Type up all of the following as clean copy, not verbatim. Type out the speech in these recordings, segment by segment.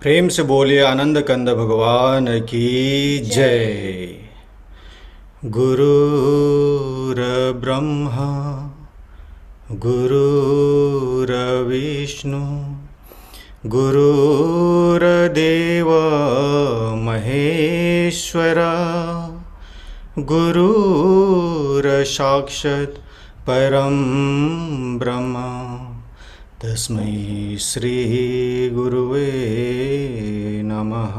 प्रेम से बोलिए आनंद कंद भगवान की जय। जय। गुरुर्ब्रह्मा गुरुर्विष्णु गुरुर्देव महेश्वरा गुरुर्साक्षात् परं ब्रह्म तस्मै श्री गुरुवे नमः।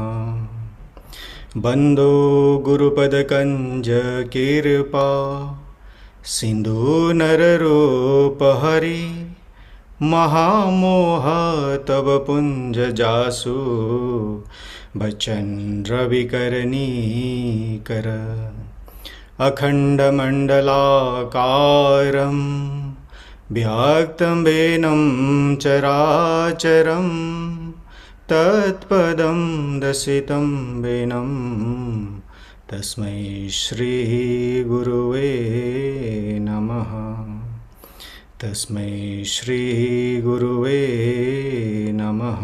बंदो गुरुपदकंज कृपा सिंधु नररूपहरि महामोह तब पुंज जासु बचन रविकरनीकर अखण्डमण्डलाकारं व्याक्तं वेनं चराचरं तत्पदं दर्शितं वेनं तस्मै श्रीगुरुवे नमः। तस्मै श्रीगुरुवे नमः।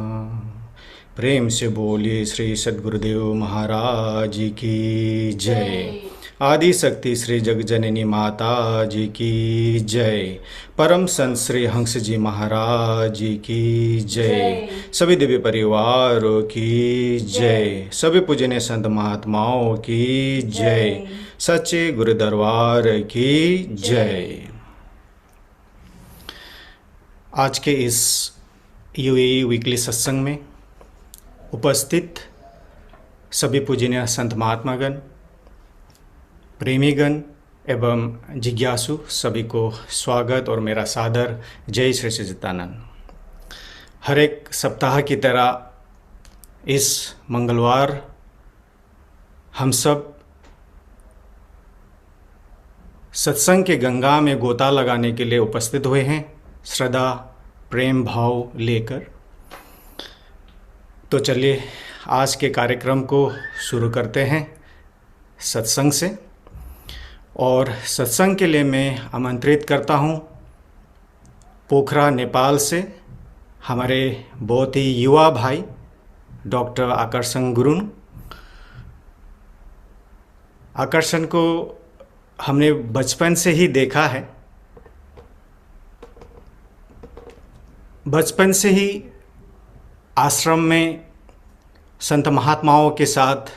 प्रेम से बोलिए श्री सद्गुरुदेव महाराज की जय। जय। आदि शक्ति श्री जगजननी माता जी की जय। परम संत श्री हंस जी महाराज जी की जय। जय। सभी दिव्य परिवारों की जय। जय। सभी पूजनीय संत महात्माओं की जय। जय। सच्चे गुरु दरबार की जय। आज के इस यूएई वीकली सत्संग में उपस्थित सभी पूजनीय संत महात्मागण, प्रेमीगण एवं जिज्ञासु सभी को स्वागत और मेरा सादर जय श्री सच्चिदानंद। हर एक सप्ताह की तरह इस मंगलवार हम सब सत्संग के गंगा में गोता लगाने के लिए उपस्थित हुए हैं, श्रद्धा प्रेम भाव लेकर। तो चलिए आज के कार्यक्रम को शुरू करते हैं सत्संग से। और सत्संग के लिए मैं आमंत्रित करता हूं पोखरा नेपाल से हमारे बहुत ही युवा भाई डॉक्टर आकर्षण गुरुङ। आकर्षण को हमने बचपन से ही देखा है, बचपन से ही आश्रम में संत महात्माओं के साथ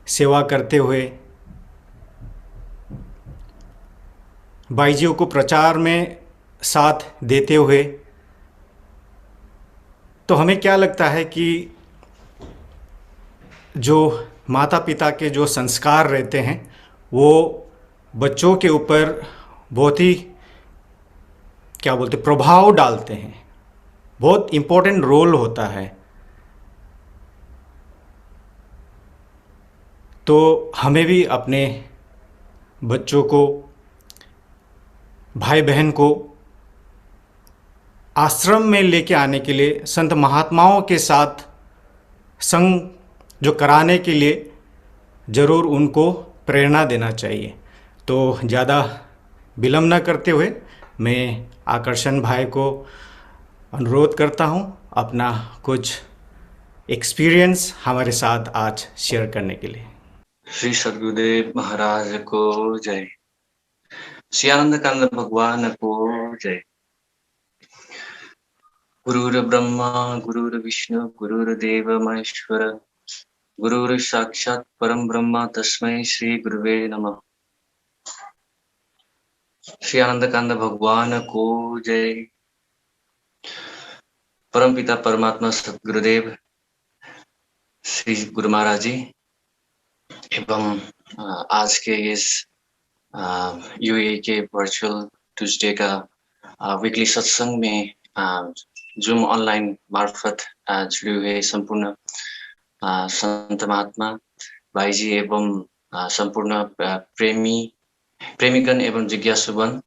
सेवा करते हुए, बाईजियों को प्रचार में साथ देते हुए। तो हमें क्या लगता है कि जो माता पिता के जो संस्कार रहते हैं वो बच्चों के ऊपर बहुत ही क्या बोलते प्रभाव डालते हैं, बहुत इम्पोर्टेंट रोल होता है। तो हमें भी अपने बच्चों को, भाई बहन को आश्रम में लेके आने के लिए, संत महात्माओं के साथ संग जो कराने के लिए ज़रूर उनको प्रेरणा देना चाहिए। तो ज़्यादा विलम्ब न करते हुए मैं आकर्षण भाई को अनुरोध करता हूं अपना कुछ एक्सपीरियंस हमारे साथ आज शेयर करने के लिए। श्री सद्गुरुदेव महाराज को जय। श्री आनंद कंद भगवान को जय। गुरुर ब्रह्मा गुरुर विष्णु गुरुर्देव महेश्वर गुरुर साक्षात् परम ब्रह्म तस्मै श्री गुरुवे नमः। श्री आनंद कंद भगवान को जय। परम पिता परमात्मा सद्गुरुदेव श्री गुरु महाराज जी एवं आज के इस यूएई के वर्चुअल ट्यूसडे का वीकली सत्संग में जूम ऑनलाइन मार्फत जुड़े हुए संपूर्ण संत महात्मा भाई जी एवं संपूर्ण प्रेमीगण एवं जिज्ञासुगण,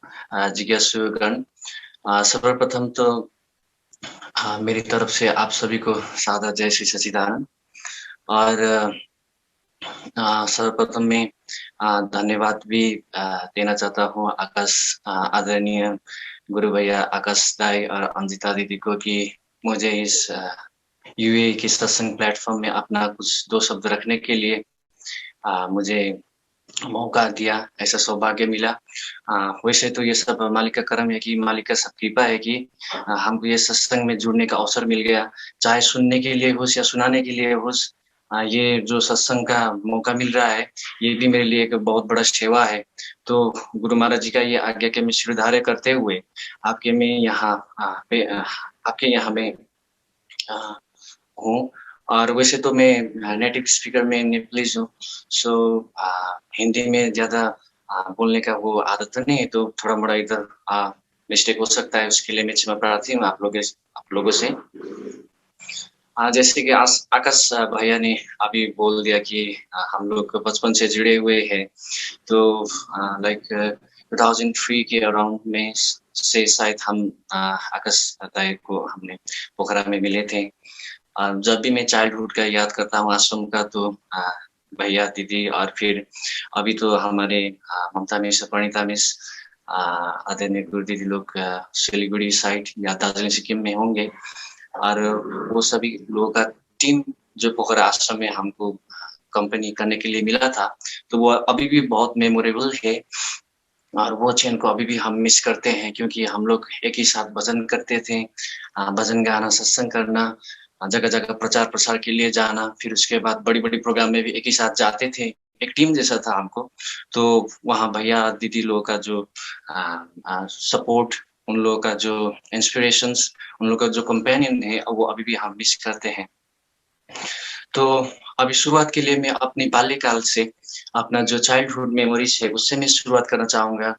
सर्वप्रथम तो मेरी तरफ से आप सभी को सादर जय श्री सच्चिदानंद। और सर्वप्रथम मैं धन्यवाद भी देना चाहता हूँ आकाश आदरणीय गुरु भैया आकाश दाई और अंजिता दीदी को कि मुझे इस यूएई के सत्संग प्लेटफॉर्म में अपना कुछ 2 शब्द रखने के लिए मुझे मौका दिया, ऐसा सौभाग्य मिला। वैसे तो ये सब मालिक का करम है कि मालिक का सब कृपा है कि हमको ये सत्संग में जुड़ने का अवसर मिल गया, चाहे सुनने के लिए हो या सुनाने के लिए हो। ये जो सत्संग का मौका मिल रहा है, ये भी मेरे लिए एक बहुत बड़ा सेवा है। तो गुरु महाराज जी का ये आज्ञा के मैं शिरधार्य करते हुए आपके में यहाँ आपके यहाँ मैं हूँ। और वैसे तो मैं नेटिव स्पीकर में नेपालीज हूँ, सो हिंदी में ज़्यादा बोलने का वो आदत तो नहीं है, तो थोड़ा-मोड़ा इधर मिस्टेक हो सकता है, उसके लिए मैं क्षमा प्रार्थी हूँ आप लोगों से। जैसे कि आकाश भैया ने अभी बोल दिया कि हम लोग बचपन से जुड़े हुए हैं, तो लाइक 2003 के अराउंड में से शायद हम आकाश दाई को हमने पोखरा में मिले थे। जब भी मैं चाइल्डहुड का याद करता हूँ आश्रम का, तो भैया, दीदी और फिर अभी तो हमारे ममता मिस, प्रणीता मिस, आदरणीय गुरु दीदी लोग सिलीगुड़ी साइड या दार्जिलिंग सिक्किम में होंगे, और वो सभी लोगों का टीम जो पोखरा आश्रम में हमको कंपनी करने के लिए मिला था, तो वो अभी भी बहुत मेमोरेबल है। और वो क्षण को अभी भी हम मिस करते हैं, क्योंकि हम लोग एक ही साथ भजन करते थे, भजन गाना, सत्संग करना, जगह-जगह प्रचार-प्रसार के लिए जाना, फिर उसके बाद बड़ी-बड़ी प्रोग्राम में भी एक ही साथ जाते थे। एक टीम जैसा था हमको। तो वहाँ भैया, दीदी लोगों का जो सपोर्ट, उन लोगों का जो इंस्पिरेशंस, उन लोगों का जो कंपेनियन है, वो अभी भी हम मिस करते हैं। तो अभी शुरुआत के लिए मैं अपनी बाल्यकाल से, अपना जो चाइल्डहुड मेमोरीज है, उससे मैं शुरुआत करना चाहूँगा।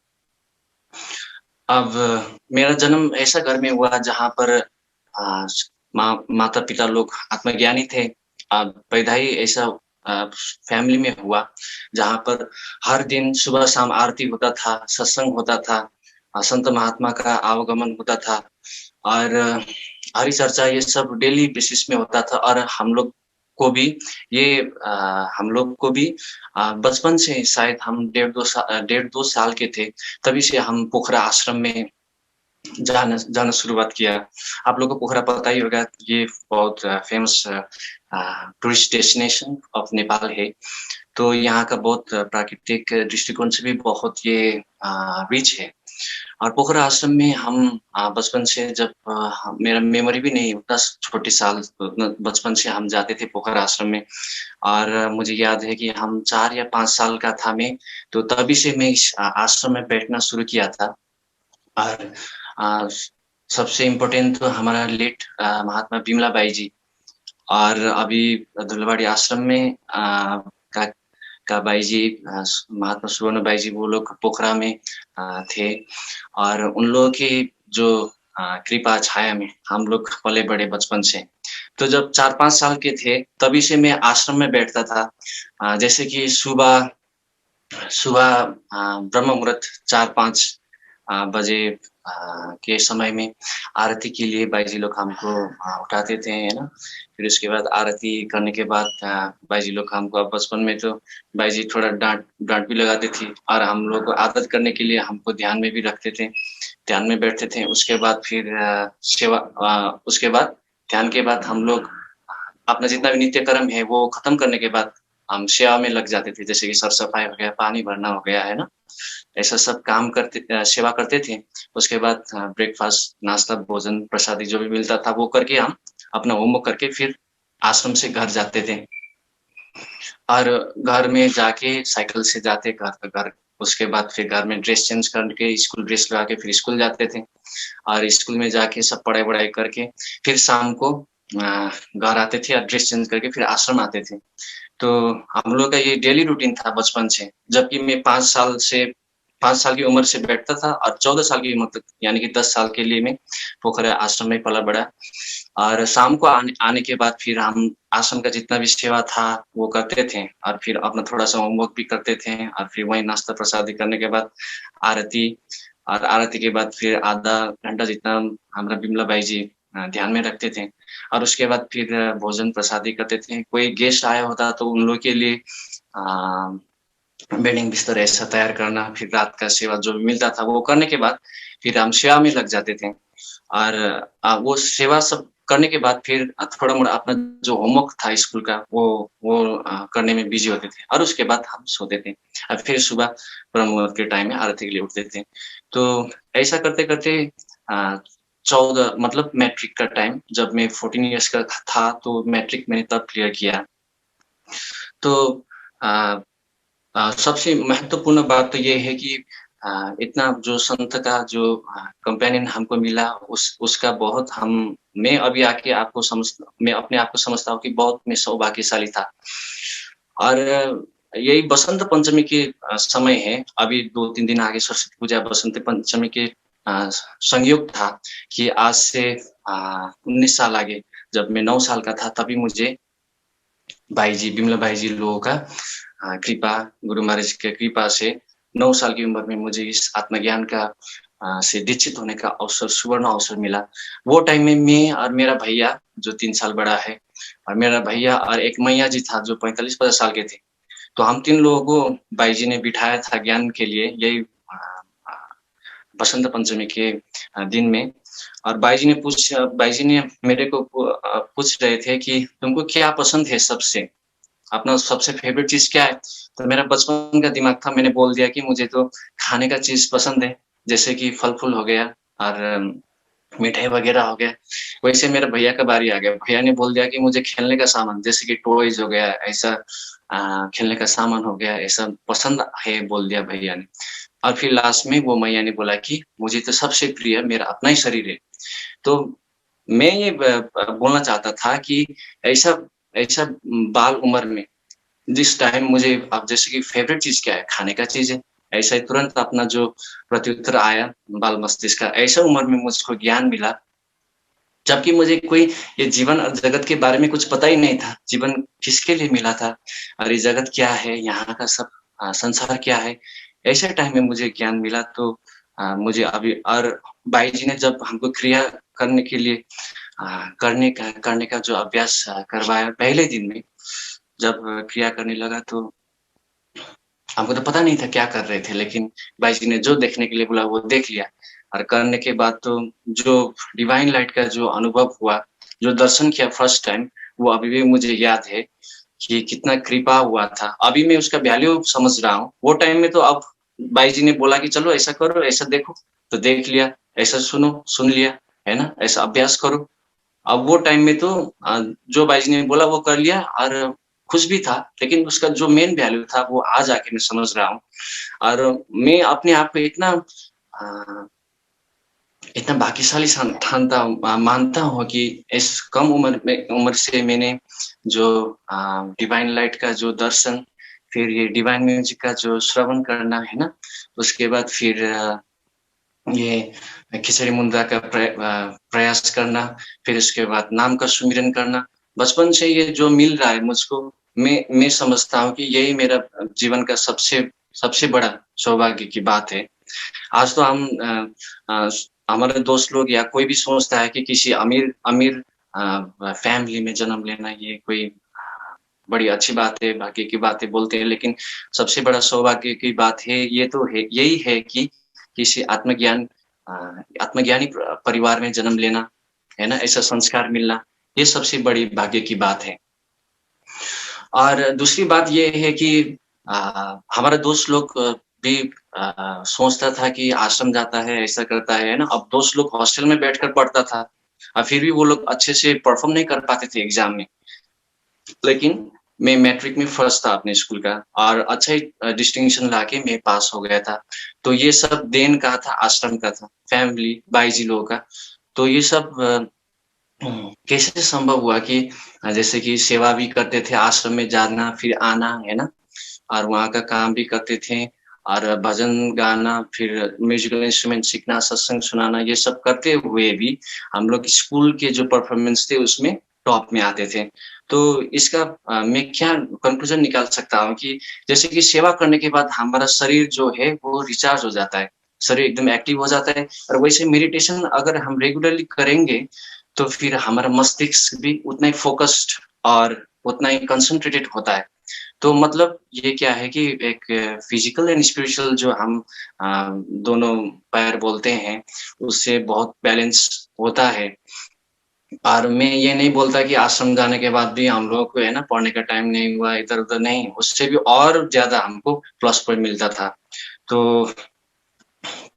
अब मेरा जन्म ऐसा घर में हुआ जहाँ पर माता-पिता लोग आत्मज्ञानी थे। पैदा ही ऐसा फैमिली में हुआ जहाँ पर हर दिन सुबह-शाम आरती होता था, सत्संग होता था, संत महात्मा का आवागमन होता था, और हरि चर्चा ये सब डेली बेसिस में होता था। और हम लोग को भी हम लोग को भी बचपन से शायद हम डेढ़ 2 साल के थे, तभी से हम पोखरा आश्रम में जाना शुरुआत किया। आप लोगों को पोखरा पता ही होगा, ये बहुत famous tourist destination of Nepal है। तो यहाँ का बहुत प्राकृतिक दृष्टिकोण से भी बहुत ये रिच है। और पोखरा आश्रम में हम बचपन से, जब मेरा मेमोरी भी नहीं, उतना छोटे साल, उतना बचपन से हम जाते थे पोखरा आश्रम में। और मुझे याद है कि हम 4 या 5 साल का था मैं, तो तभी से मैं इस आश्रम में बैठना शुरू किया था। और सबसे इम्पोर्टेंट तो हमारा लेट महात्मा बिमला बाई जी, और अभी धुलवाड़ी आश्रम में का बाई जी, महात्मा सुवर्ण बाई जी, वो लोग पोखरा में थे। और उन लोगों की जो कृपा छाया में हम लोग पले बड़े बचपन से। तो जब 4-5 साल के थे, तभी से मैं आश्रम में बैठता था। जैसे कि सुबह ब्रह्म मुहूर्त 4-5 बजे के समय में आरती के लिए बाई जी लोग हमको उठाते थे, है ना। फिर उसके बाद आरती करने के बाद बाई जी लोग हमको, अब बचपन में तो बाई जी थोड़ा डांट भी लगाती थी, और हम लोग को आदत करने के लिए हमको ध्यान में भी रखते थे, ध्यान में बैठते थे। उसके बाद फिर उसके बाद ध्यान के बाद हम लोग अपना जितना भी नित्य कर्म है वो खत्म करने के बाद हम सेवा में लग जाते थे, जैसे कि साफ सफाई हो गया, पानी भरना हो गया, है ना। ऐसा सब काम करते, सेवा करते थे। उसके बाद ब्रेकफास्ट, नाश्ता, भोजन, प्रसादी जो भी मिलता था वो करके हम अपना होमवर्क करके फिर आश्रम से घर जाते थे। और घर में जाके साइकिल से जाते घर, उसके बाद फिर घर में ड्रेस चेंज करके, स्कूल ड्रेस लगा के फिर स्कूल जाते थे। और स्कूल में जाके सब पढ़ाई-वढ़ाई करके फिर शाम को घर आते थे और ड्रेस चेंज करके फिर आश्रम आते थे। तो हम लोग का ये डेली रूटीन था बचपन से। जबकि मैं 5 साल की उम्र से बैठता था, और 14 साल की उम्र तक, यानी कि 10 साल के लिए मैं पोखरा आश्रम में पला-बड़ा। और शाम को आने के बाद फिर हम आश्रम का जितना भी सेवा था वो करते थे, और फिर अपना थोड़ा-सा होमवर्क भी करते थे, और फिर वहीं नाश्ता प्रसादी करने के बाद आरती, और आरती के बाद फिर आधा घंटा जितना हमारा बिमला बाई जी ध्यान में रखते थे। और उसके बाद फिर भोजन प्रसादी करते थे। कोई गेस्ट आया होता तो उन लोगों के लिए बेडिंग बिस्तर ऐसा तैयार करना, फिर रात का सेवा जो भी मिलता था वो करने के बाद फिर हम सेवा में लग जाते थे। और वो सेवा सब करने के बाद फिर थोड़ा-मोड़ा अपना जो होमवर्क था स्कूल का वो करने में बिज़ी होते थे और उसके बाद हम सोते थे। फिर सुबह ब्रह्म मुहूर्त के टाइम में आरती के लिए उठते थे। तो ऐसा करते-करते अ, 14 मतलब मैट्रिक का टाइम जब मैं 14 इयर्स का था तो मैट्रिक मैंने तब क्लियर किया। तो अ सबसे महत्वपूर्ण बात तो ये है कि इतना जो संत का जो कंपेनियन हमको मिला उसका बहुत हम मैं अभी आके आपको समझ मैं अपने आप को समझता हूँ कि बहुत मैं सौभाग्यशाली था। और यही बसंत पंचमी के समय है, अभी 2-3 दिन आगे सरस्वती पूजा बसंत पंचमी के संयोग था कि आज से 19 साल आगे जब मैं 9 साल का था तभी मुझे बिमला भाई जी लोगों का कृपा गुरु महाराज की कृपा से 9 साल की उम्र में मुझे इस आत्मज्ञान का से दीक्षित होने का अवसर सुवर्ण अवसर मिला। वो टाइम में मैं और मेरा भैया जो 3 साल बड़ा है और मेरा भैया और एक मैया जी था जो 45-50 साल के थे। तो हम 3 लोगों को बाई जी ने बिठाया था ज्ञान के लिए यही अ, बसंत पंचमी के दिन में और बाई जी ने मेरे को पूछ रहे थे कि तुमको क्या पसंद है सबसे? अपना सबसे फ़ेवरेट चीज़ क्या है? तो मेरा बचपन का दिमाग था, मैंने बोल दिया कि मुझे तो खाने का चीज़ पसंद है, जैसे कि फल-फूल हो गया और मिठाई वग़ैरह हो गया। वैसे मेरे भैया का बारी आ गया, भैया ने बोल दिया कि मुझे खेलने का सामान जैसे कि टॉयज़ हो गया, ऐसा खेलने का सामान हो गया, ऐसा पसंद है बोल दिया भैया ने। और फिर लास्ट में वो मैया ने बोला कि मुझे तो सबसे प्रिय मेरा अपना ही शरीर है। तो मैं ये बोलना चाहता था कि ऐसा ऐसा बाल उम्र में जिस टाइम मुझे अब जैसे कि फ़ेवरेट चीज़ क्या है? खाने का चीज़ है। ऐसा ही तुरंत अपना जो प्रत्युत्तर आया बाल मस्तिष्क का, ऐसा उम्र में मुझको ज्ञान मिला, जबकि मुझे कोई ये जीवन और जगत के बारे में कुछ पता ही नहीं था। जीवन किसके लिए मिला था और ये जगत क्या है? यहाँ का सब संसार क्या है? ऐसे टाइम में मुझे ज्ञान मिला तो मुझे अभी और बाई जी ने जब हमको क्रिया करने के लिए करने का जो अभ्यास करवाया पहले दिन में, जब क्रिया करने लगा तो हमको तो पता नहीं था क्या कर रहे थे, लेकिन भाई जी ने जो देखने के लिए बोला वो देख लिया और करने के बाद तो जो डिवाइन लाइट का जो अनुभव हुआ, जो दर्शन किया फर्स्ट टाइम, वो अभी भी मुझे याद है कि कितना कृपा हुआ था। अभी मैं उसका वैल्यू समझ रहा हूँ। वो टाइम में तो अब भाई जी ने बोला कि चलो ऐसा करो, ऐसा देखो, तो देख लिया, ऐसा सुनो, सुन लिया, है ना? ऐसा अभ्यास करो। अब वो टाइम में तो जो बाईजी ने बोला वो कर लिया और खुश भी था, लेकिन उसका जो मेन वैल्यू था वो आज आके मैं समझ रहा हूँ और मैं अपने आप को अ, इतना भाग्यशाली मानता हूँ कि इस कम उम्र से मैंने जो डिवाइन लाइट का जो दर्शन, फिर ये डिवाइन म्यूज़िक का जो श्रवण करना, है ना? उसके बाद फिर ये खिचड़ी मुंद्रा का प्रयास करना, फिर उसके बाद नाम का सुमिरन करना। बचपन से ये जो मिल रहा है मुझको, मैं समझता हूँ कि यही मेरा जीवन का सबसे सबसे बड़ा सौभाग्य की बात है। आज तो हमारे दोस्त लोग या कोई भी सोचता है कि किसी अमीर अमीर फैमिली में जन्म लेना ये कोई बड़ी अच्छी बात है, भाग्य की बात है बोलते हैं, लेकिन सबसे बड़ा सौभाग्य की बात है ये तो है यही है कि किसी अ, आत्मज्ञानी परिवार में जन्म लेना, है ना? ऐसा संस्कार मिलना, ये सबसे बड़ी भाग्य की बात है। और दूसरी बात ये है कि हमारा दोस्त लोग भी सोचता था कि आश्रम जाता है, ऐसा करता है ना? अब दोस्त लोग हॉस्टल में बैठकर पढ़ता था फिर भी वो लोग अच्छे से परफ़ॉर्म नहीं कर पाते थे एग्ज़ाम में। लेकिन मैं मैट्रिक में फर्स्ट था अपने स्कूल का और अच्छा ही डिस्टिंक्शन लाके मैं पास हो गया था। तो ये सब देन का था, आश्रम का था, फैमिली, बाईजी लोगों का। तो ये सब कैसे संभव हुआ कि जैसे कि सेवा भी करते थे, आश्रम में जाना फिर आना, है ना? और वहाँ का काम भी करते थे और भजन गाना, फिर म्यूज़िकल इंस्ट्रूमेंट सीखना, सत्संग सुनाना, ये सब करते हुए भी हम लोग स्कूल के जो परफ़ॉर्मेंस थे उसमें टॉप में आते थे। तो इसका मैं क्या कन्क्लूज़न निकाल सकता हूँ कि जैसे कि सेवा करने के बाद हमारा शरीर जो है वो रिचार्ज हो जाता है, शरीर एकदम एक्टिव हो जाता है और वैसे मेडिटेशन अगर हम रेगुलरली करेंगे, तो फिर हमारा मस्तिष्क भी उतना ही फ़ोकस्ड और उतना ही कंसंट्रेटेड होता है। तो मतलब ये क्या है कि एक फिज़िकल एंड स्पिरिचुअल जो हम दोनों पैर बोलते हैं, उससे बहुत बैलेंस होता है। और मैं ये नहीं बोलता कि आश्रम जाने के बाद भी हम लोगों को है ना पढ़ने का टाइम नहीं हुआ, इधर-उधर नहीं, उससे भी और ज़्यादा हमको प्लस पॉइंट मिलता था। तो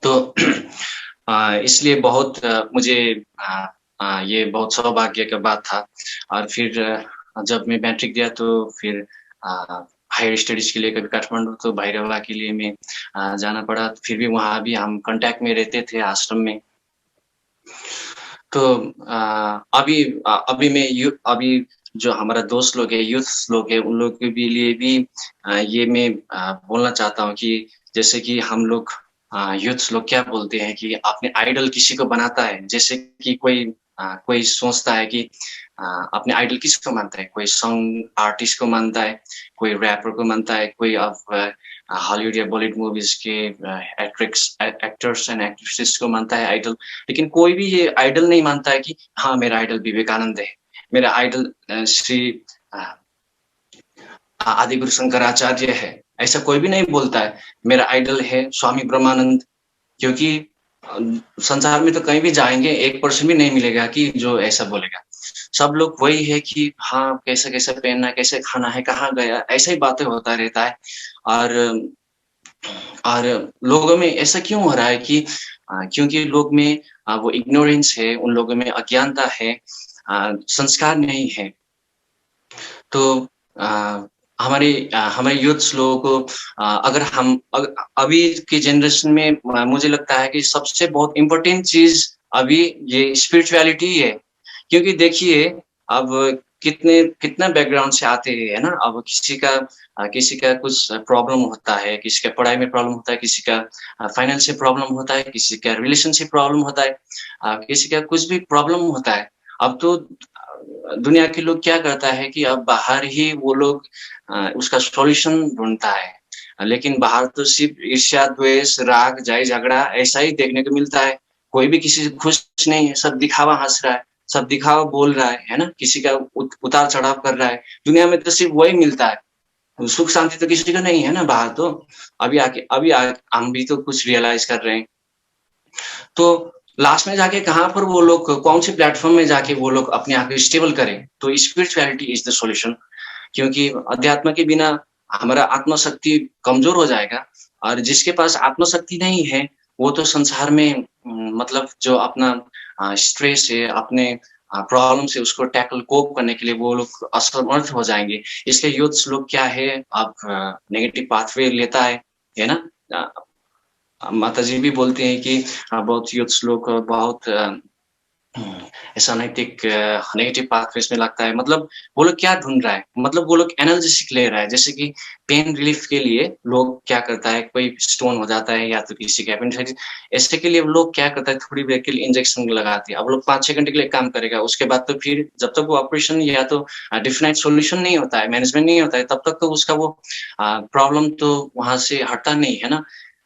तो इसलिए बहुत मुझे ये बहुत सौभाग्य का बात था। और फिर जब मैं मैट्रिक दिया तो फिर हायर स्टडीज़ के लिए कभी काठमांडू तो भैरवा के लिए मैं जाना पड़ा। फिर भी वहाँ भी हम कॉन्टैक्ट में रहते थे आश्रम में। तो अभी जो हमारा दोस्त लोग है, यूथ्स लोग हैं, उन लोग के भी लिए भी ये मैं बोलना चाहता हूँ कि जैसे कि हम लोग यूथ्स लोग क्या बोलते हैं कि अपने आइडल किसी को बनाता है। जैसे कि कोई सोचता है कि अपने आइडल किसको मानता है? कोई सॉन्ग आर्टिस्ट को मानता है, कोई रैपर को मानता है, कोई अब हॉलीवुड या बॉलीवुड मूवीज़ के एक्टर्स एंड एक्ट्रेसेस को मानता है आइडल। लेकिन कोई भी ये आइडल नहीं मानता है कि हाँ, मेरा आइडल विवेकानंद है, मेरा आइडल श्री अ, आदिगुरु शंकराचार्य है, ऐसा कोई भी नहीं बोलता है। मेरा आइडल है स्वामी ब्रह्मानंद, क्योंकि अ, संसार में तो कहीं भी जाएँगे 1% भी नहीं मिलेगा कि जो ऐसा बोलेगा। सब लोग वही है कि हाँ, कैसे-कैसे पहनना है, कैसे खाना है, कहाँ गया, ऐसा ही बातें होता रहता है। और और लोगों में ऐसा क्यों हो रहा है कि क्योंकि लोग में वो इग्नोरेंस है, उन लोगों में अज्ञानता है, संस्कार नहीं है। तो अ, हमारे यूथ्स लोगों को अगर हम अभी की जनरेशन में मुझे लगता है कि सबसे बहुत इम्पोर्टेंट चीज़ अभी ये स्पिरिचुअलिटी ही है। क्योंकि देखिए अब कितना बैकग्राउंड से आते हैं, है ना? अब किसी का कुछ प्रॉब्लम होता है, किसी का पढ़ाई में प्रॉब्लम होता है, किसी का फाइनेंशियल प्रॉब्लम होता है, किसी का रिलेशनशिप प्रॉब्लम होता है, किसी का कुछ भी प्रॉब्लम होता है। अब तो दुनिया के लोग क्या करता है कि अब बाहर ही वो लोग उसका सॉल्यूशन ढूँढता है। लेकिन बाहर तो सिर्फ़ ईर्ष्या, द्वेष, राग, जाई झगड़ा ऐसा ही देखने को मिलता है। कोई भी किसी से खुश नहीं है, सब दिखावा हँस रहा है, सब दिखावा बोल रहा है ना? किसी का उतार-चढ़ाव कर रहा है। दुनिया में तो सिर्फ़ वही मिलता है। सुख शांति तो किसी को नहीं है ना बाहर तो। अभी हम भी तो कुछ रियलाइज़ कर रहे हैं। तो लास्ट में जाके कहाँ पर वो लोग कौन से प्लेटफ़ॉर्म में जाके वो लोग अपने आप को स्टेबल करें, तो स्पिरिचुअलिटी इज़ द सॉल्यूशन। क्योंकि अध्यात्म के बिना हमारा आत्मशक्ति कमज़ोर हो जाएगा और जिसके पास आत्मशक्ति नहीं है, वो तो संसार में मतलब जो अपना स्ट्रेस है, अपने प्रॉब्लम से उसको टैकल कोप करने के लिए वो लोग असमर्थ हो जाएँगे। इसलिए यूथ्स लोग क्या है, अब नेगेटिव पाथवे लेता है ना? माताजी भी बोलती हैं कि बहुत यूथ्स लोग बहुत ऐसा नेगेटिव पाथवेज़ में लगता है। मतलब वो लोग क्या ढूँढ रहा है? मतलब वो लोग एनाल्जेसिक ले रहा है। जैसे कि पेन रिलीफ़ के लिए लोग क्या करता है, कोई स्टोन हो जाता है या तो किसी का अपेंडिसाइटिस, ऐसे के लिए लोग क्या करता है, थोड़ी देर के लिए इंजेक्शन लगाते हैं। अब लोग 5-6 घंटे के लिए काम करेगा, उसके बाद तो फिर जब तक वो ऑपरेशन या तो डेफ़िनाइट सॉल्यूशन नहीं होता है, मैनेजमेंट नहीं होता है, तब तक तो उसका वो प्रॉब्लम तो वहाँ से हटता नहीं, है ना?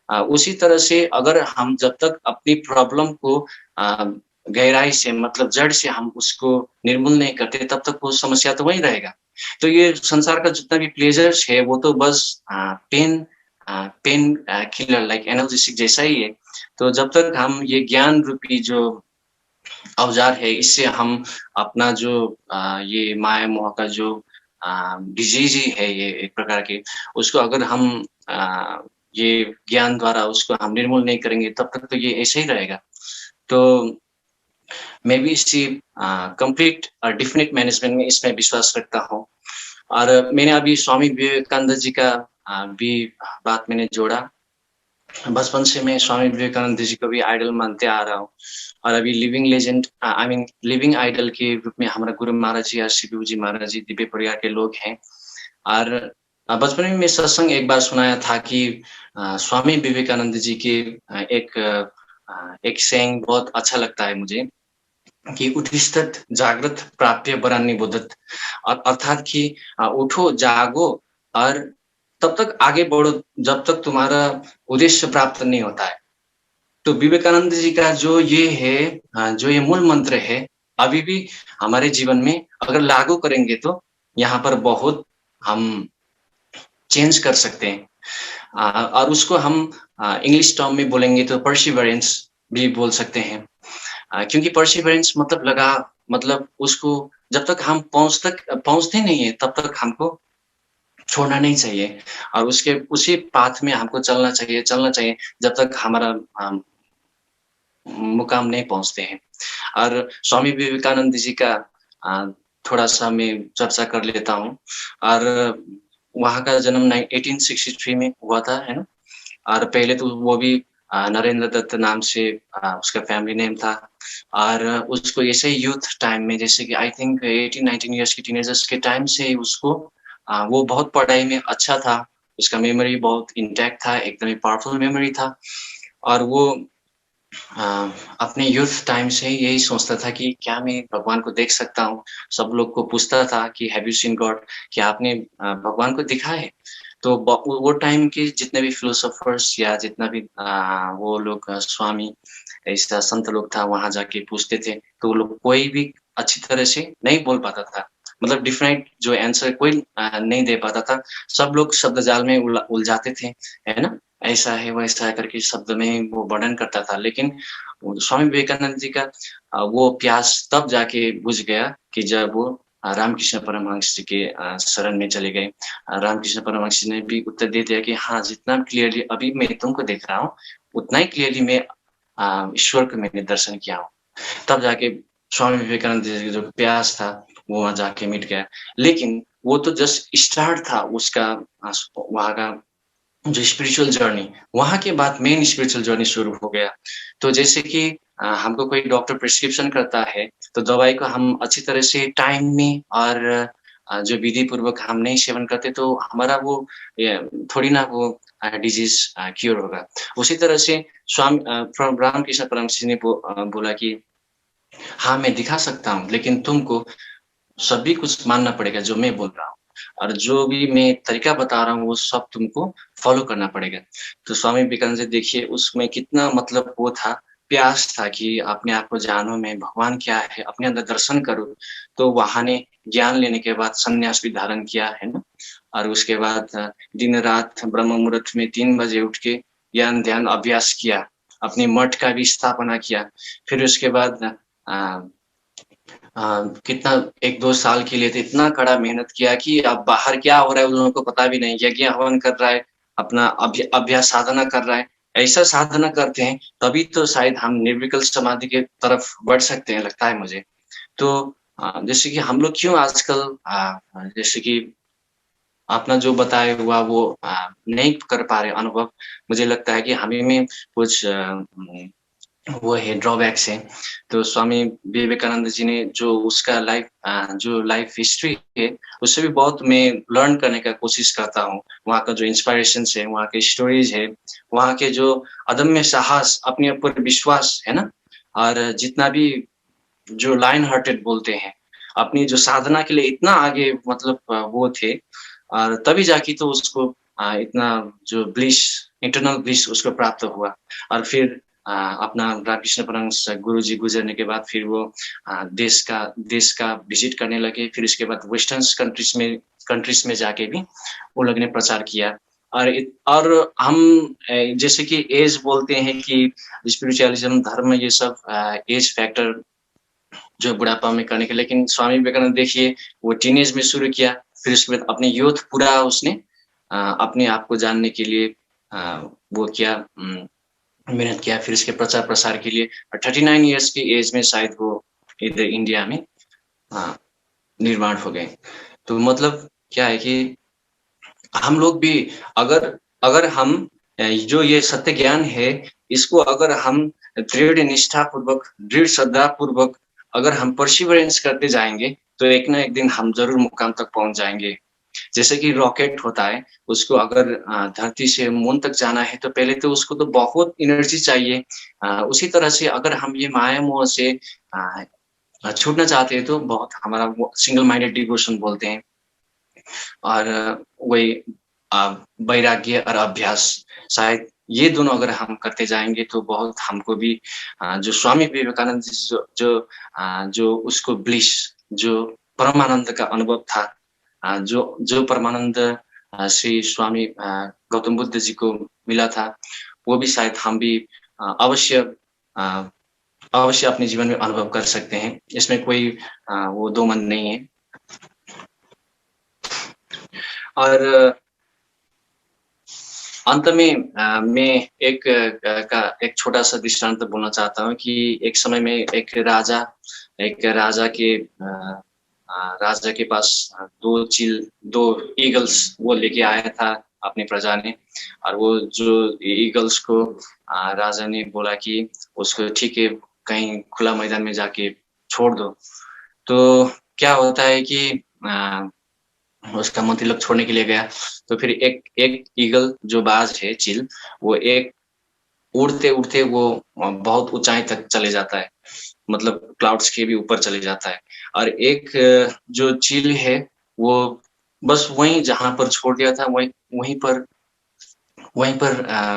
उसी तरह से अगर हम जब तक अपनी प्रॉब्लम को अ, गहराई से मतलब जड़ से हम उसको निर्मूल नहीं करते तब तक वो समस्या तो वहीं रहेगा। तो ये संसार का जितना भी प्लेज़र्स है वो तो बस पेन किलर लाइक एनाल्जेसिक जैसा ही है। तो जब तक हम ये ज्ञान रूपी जो औज़ार है इससे हम अपना जो ये माया-मोह का जो डिज़ीज़ ही है ये एक प्रकार की, उसको अगर हम ये ज्ञान द्वारा उसको हम निर्मूल नहीं करेंगे तब तक तो ये ऐसे ही रहेगा। तो मैं भी इसी कंप्लीट डेफ़िनिट मैनेजमेंट में इसमें विश्वास रखता हूँ। और मैंने अभी स्वामी विवेकानंद जी का भी बात मैंने जोड़ा। बचपन से मैं स्वामी विवेकानंद जी को भी आइडल मानते आ रहा हूँ और अभी living legend I mean living idol के रूप में हमारा गुरु महाराज जी, शिव जी महाराज जी दिव्य परिवार के लोग हैं। और बचपन में मैं सत्संग एक बार सुनाया था कि स्वामी विवेकानंद जी के एक सेयिंग बहुत अच्छा लगता है मुझे कि उत्तिष्ठत् जागृत प्राप्य वरान्नि बोधत् अर्थात कि उठो, जागो और तब तक आगे बढ़ो जब तक तुम्हारा उद्देश्य प्राप्त नहीं होता है। तो विवेकानंद जी का जो ये है जो ये मूल मंत्र है, अभी भी हमारे जीवन में अगर लागू करेंगे तो यहाँ पर बहुत हम चेंज कर सकते हैं। और उसको हम इंग्लिश टर्म में बोलेंगे तो परसिवरेंस भी बोल सकते हैं। क्योंकि परसिवरेंस मतलब उसको जब तक हम पहुँचते नहीं है तब तक हमको छोड़ना नहीं चाहिए और उसके उसी पाथ में हमको चलना चाहिए जब तक हमारा मुकाम नहीं पहुँचते हैं। और स्वामी विवेकानंद जी का अ, थोड़ा-सा मैं चर्चा कर लेता हूँ और वहाँ का जन्म 1863 में हुआ था, है ना? और पहले तो वो भी नरेंद्र दत्त नाम से उसका फैमिली नेम था और उसको ऐसे ही यूथ टाइम में जैसे कि आई थिंक 18-19 इयर्स के टीनेजर्स के टाइम से ही उसको वो बहुत पढ़ाई में अच्छा था, उसका मेमोरी बहुत इंटैक्ट था, एकदम ही पावरफुल मेमोरी था और वो अ, अपने यूथ टाइम से ही यही सोचता था कि क्या मैं भगवान को देख सकता हूँ? सब लोग को पूछता था कि हैव यू सीन गॉड? क्या आपने भगवान को देखा है? तो वो टाइम के जितने भी फिलोसोफर्स या जितना भी वो लोग स्वामी ऐसा संत लोग था वहाँ जाके पूछते थे, तो वो लोग कोई भी अच्छी तरह से नहीं बोल पाता था। मतलब डिफरेंट जो आंसर कोई नहीं दे पाता था। सब लोग शब्द जाल में उलझाते थे, है ना? ऐसा है, वैसा है करके शब्द में वो वर्णन करता था। लेकिन वो स्वामी विवेकानंद जी का वो प्यास तब जाके बुझ गया कि जब वो रामकृष्ण परमहंस जी के शरण में चले गए। रामकृष्ण परमहंस जी ने भी उत्तर दे दिया कि हाँ, जितना क्लियरली अभी मैं तुमको देख रहा हूँ, उतना ही क्लियरली मैं ईश्वर को मैंने दर्शन किया हूँ। तब जाके स्वामी विवेकानंद जी का जो प्यास था, वो वहाँ जाके मिट गया। लेकिन वो तो जस्ट स्टार्ट था उसका वहाँ का जो स्पिरिचुअल जर्नी, वहाँ के बाद मेन स्पिरिचुअल जर्नी शुरू हो गया। तो जैसे कि हमको कोई डॉक्टर प्रिस्क्रिप्शन करता है, तो दवाई को हम अच्छी तरह से टाइम में और जो विधि पूर्वक हम नहीं सेवन करते तो हमारा वो ये थोड़ी ना वो डिज़ीज़ क्यूर होगा। उसी तरह से रामकृष्ण परमहंस जी ने बोला कि हाँ, मैं दिखा सकता हूँ, लेकिन तुमको सभी कुछ मानना पड़ेगा जो मैं बोल रहा हूँ और जो भी मैं तरीका बता रहा हूँ वो सब तुमको फॉलो करना पड़ेगा। तो स्वामी विवेकानंद जी देखिए उसमें कितना मतलब वो था, प्यास था कि अपने आप को जानो मैं भगवान क्या है, अपने अंदर दर्शन करो। तो वहाँ ने ज्ञान लेने के बाद संन्यास भी धारण किया, है ना? और उसके बाद दिन-रात ब्रह्म मुहूर्त में 3 बजे उठ के ज्ञान ध्यान अभ्यास किया, अपने मठ का भी स्थापना किया। फिर उसके बाद कितना 1-2 साल के लिए तो इतना कड़ा मेहनत किया कि अब बाहर क्या हो रहा है उन लोगों को पता भी नहीं। यज्ञ हवन कर रहा है, अपना अभ्यास साधना कर रहा है। ऐसा साधना करते हैं, तभी तो शायद हम निर्विकल्प समाधि की तरफ बढ़ सकते हैं, लगता है मुझे। तो जैसे कि हम लोग क्यों आजकल जैसे कि अपना जो बताया हुआ वो नहीं कर पा रहे अनुभव, मुझे लगता है कि हमें में कुछ वो है ड्रॉबैक्स हैं। तो स्वामी विवेकानंद जी ने जो उसका जो लाइफ हिस्ट्री है, उससे भी बहुत मैं लर्न करने का कोशिश करता हूँ। वहाँ का जो इंस्पिरेशंस है, वहाँ के स्टोरीज़ है, वहाँ के जो अदम्य साहस, अपने ऊपर विश्वास, है ना? और जितना भी जो लायन हार्टेड बोलते हैं, अपनी जो साधना के लिए इतना आगे मतलब वो थे और तभी जाके तो उसको इतना जो ब्लिस इंटरनल ब्लिस उसको प्राप्त हुआ और फिर अपना रामकृष्ण परमहंस गुरुजी गुज़रने के बाद फिर वो देश का विज़िट करने लगे। फिर उसके बाद वेस्टर्न्स कंट्रीज़ में जाके भी वो लोग ने प्रचार किया और हम जैसे कि ऐज बोलते हैं कि स्पिरिचुअलिज़्म, धर्म ये सब ऐज फैक्टर जो बुढ़ापा में करने के लेकिन स्वामी विवेकानंद देखिए वो टीनेज में शुरू किया, फिर उसके बाद अपने यूथ पूरा उसने अपने आप को जानने के लिए वो किया मेहनत किया, फिर इसके प्रचार-प्रसार के लिए 39 इयर्स की एज में शायद वो इधर इंडिया में अ, निर्माण हो गए। तो मतलब क्या है कि हम लोग भी अगर अगर हम जो ये सत्य ज्ञान है, इसको अगर हम दृढ़ निष्ठापूर्वक, दृढ़ श्रद्धापूर्वक अगर हम परसिवरेंस करते जाएँगे, तो एक ना एक दिन हम ज़रूर मुकाम तक पहुँच जाएँगे। जैसे कि रॉकेट होता है, उसको अगर धरती से मून तक जाना है, तो पहले तो उसको तो बहुत एनर्जी चाहिए। उसी तरह से अगर हम ये माया-मोह से छूटना चाहते हैं, तो बहुत हमारा वो सिंगल माइंडेड डिवोशन बोलते हैं और वही अ, वैराग्य और अभ्यास, शायद ये दोनों अगर हम करते जाएँगे, तो बहुत हमको भी जो स्वामी विवेकानंद जी जो उसको ब्लिस, जो परमानंद का अनुभव था जो जो परमानंद श्री स्वामी गौतम बुद्ध जी को मिला था, वो भी शायद हम भी अवश्य अ, अवश्य अपने जीवन में अनुभव कर सकते हैं। इसमें कोई वो दो मन नहीं है। और अंत में मैं एक छोटा-सा दृष्टांत बोलना चाहता हूँ कि एक समय में एक राजा के पास 2 ईगल्स वो लेके आया था अपनी प्रजा ने। और वो जो ईगल्स को राजा ने बोला कि उसको ठीक है, कहीं खुला मैदान में जाके छोड़ दो। तो क्या होता है कि उसका मंत्री लोग छोड़ने के लिए गया, तो फिर एक ईगल जो बाज है, चील, वो एक उड़ते-उड़ते वो बहुत ऊँचाई तक चले जाता है, मतलब क्लाउड्स के भी ऊपर चले जाता है। और एक जो चील है, वो बस वहीं जहाँ पर छोड़ दिया था, वहीं पर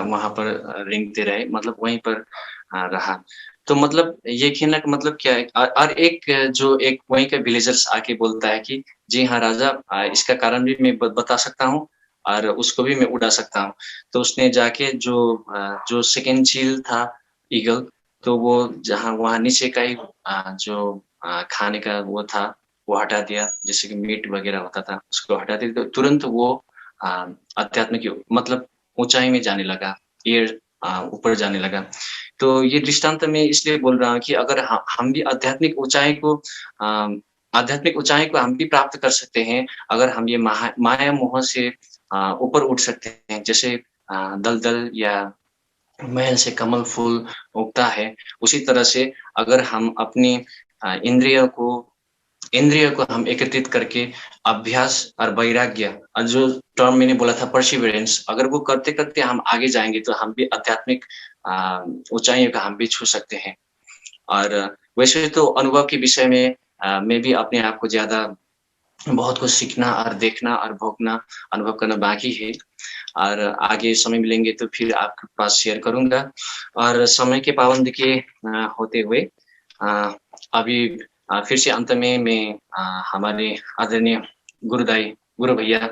वहाँ पर रेंगते रहे, मतलब वहीं पर रहा। तो मतलब ये कहने का मतलब क्या है? और एक वहीं का विलेजर्स आके बोलता है कि जी हाँ राजा, इसका कारण भी मैं बता सकता हूँ और उसको भी मैं उड़ा सकता हूँ। तो उसने जाके जो सेकंड चील था, ईगल, तो वो जहाँ वहाँ नीचे का ही जो खाने का वो था, वो हटा दिया, जैसे कि मीट वगैरह होता था, उसको हटा दिया, तो तुरंत वो अ, अध्यात्म की मतलब ऊँचाई में जाने लगा, ऊपर जाने लगा। तो ये दृष्टांत मैं इसलिए बोल रहा हूँ कि अगर हम भी आध्यात्मिक ऊँचाई को हम भी प्राप्त कर सकते हैं, अगर हम ये माया मोह से ऊपर उठ सकते हैं। जैसे दलदल या महल से कमल फूल उगता है, उसी तरह से अगर हम अपनी इंद्रिय को हम एकत्रित करके अभ्यास और वैराग्य, और जो टर्म मैंने बोला था परसिवरेंस, अगर वो करते-करते हम आगे जाएँगे तो हम भी आध्यात्मिक ऊँचाइयों का हम भी छू सकते हैं। और वैसे तो अनुभव के विषय में मैं भी अपने आप को ज़्यादा बहुत कुछ सीखना और देखना और भोगना, अनुभव करना बाकी है। और आगे समय मिलेंगे तो फिर आपके पास शेयर करूँगा। और समय के पाबंद के होते हुए अ, अभी फिर से अंत में मैं हमारे आदरणीय गुरु भैया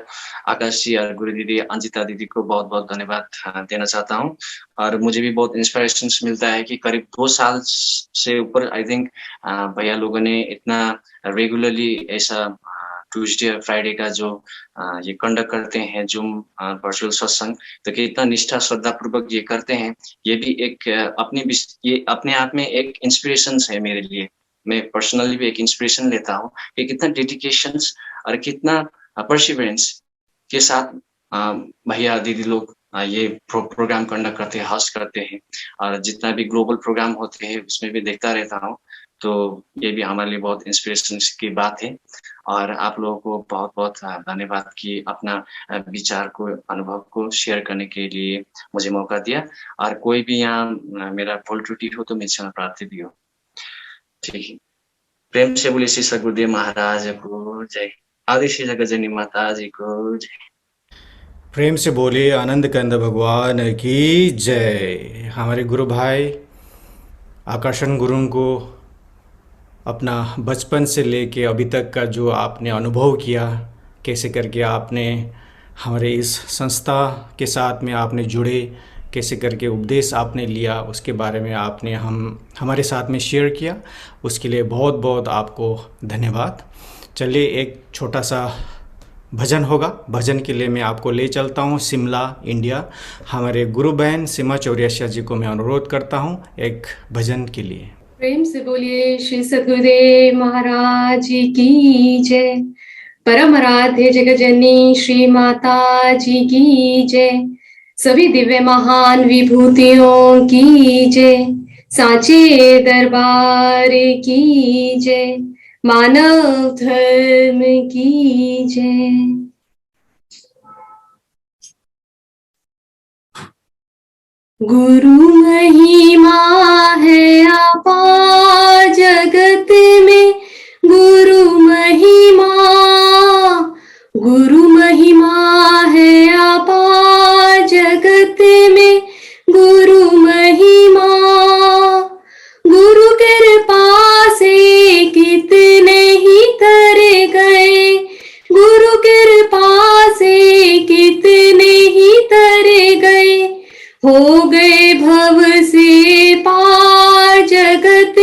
आकाश जी और गुरु दीदी अंजिता दीदी को बहुत-बहुत धन्यवाद देना चाहता हूँ। और मुझे भी बहुत इंस्पिरेशंस मिलता है कि करीब 2 साल से ऊपर आई थिंक भैया लोगों ने इतना रेगुलरली ऐसा ट्यूसडे और फ्राइडे का जो ये कंडक्ट करते हैं ज़ूम वर्चुअल सत्संग, तो कितना निष्ठा श्रद्धापूर्वक ये करते हैं, ये भी एक ये अपने आप में एक इंस्पिरेशंस है मेरे लिए। मैं पर्सनली भी एक इंस्पिरेशन लेता हूँ कि कितना डेडिकेशंस और कितना परसिवरेंस के साथ भैया दीदी लोग ये प्रोग्राम कंडक्ट करते हैं, होस्ट करते हैं। और जितना भी ग्लोबल प्रोग्राम होते हैं उसमें भी देखता रहता हूँ, तो ये भी हमारे लिए बहुत इंस्पिरेशन की बात है। और आप लोगों को बहुत-बहुत धन्यवाद कि अपना विचार को, अनुभव को शेयर करने के लिए मुझे मौका दिया। और कोई भी यहाँ मेरा भूल त्रुटि हो तो मेरे क्षमा प्रार्थी भी हो। ठीक है। प्रेम से बोलिए श्री सद्गुरुदेव महाराज को जय। आदि श्री जगज्जननी माता जी को जय। प्रेम से बोलिए आनंद कंद भगवान की जय। हमारे गुरु भाई आकर्षण गुरु को अपना बचपन से लेके अभी तक का जो आपने अनुभव किया, कैसे करके आपने हमारे इस संस्था के साथ में आपने जुड़े, कैसे करके उपदेश आपने लिया, उसके बारे में आपने हमारे साथ में शेयर किया, उसके लिए बहुत बहुत आपको धन्यवाद। चलिए एक छोटा सा भजन होगा। भजन के लिए मैं आपको ले चलता हूँ शिमला, इंडिया। हमारे गुरु बहन सीमा चौरियाशिया जी को मैं अनुरोध करता हूँ एक भजन के लिए। प्रेम से बोलिए श्री सद्गुरुदेव महाराज की जय। परम आराध्य जगज्जननी श्री माता जी की जय। सभी दिव्य महान विभूतियों की जय। सांचे दरबार की जय। मानव धर्म की जय। गुरु महिमा है अपार जगत में, गुरु महिमा है अपार जगत में, गुरु महिमा। गुरु कृपा से कितने ही तर गए, गुरु कृपा से कितने ही तर गए, हो गए भव से पार जगत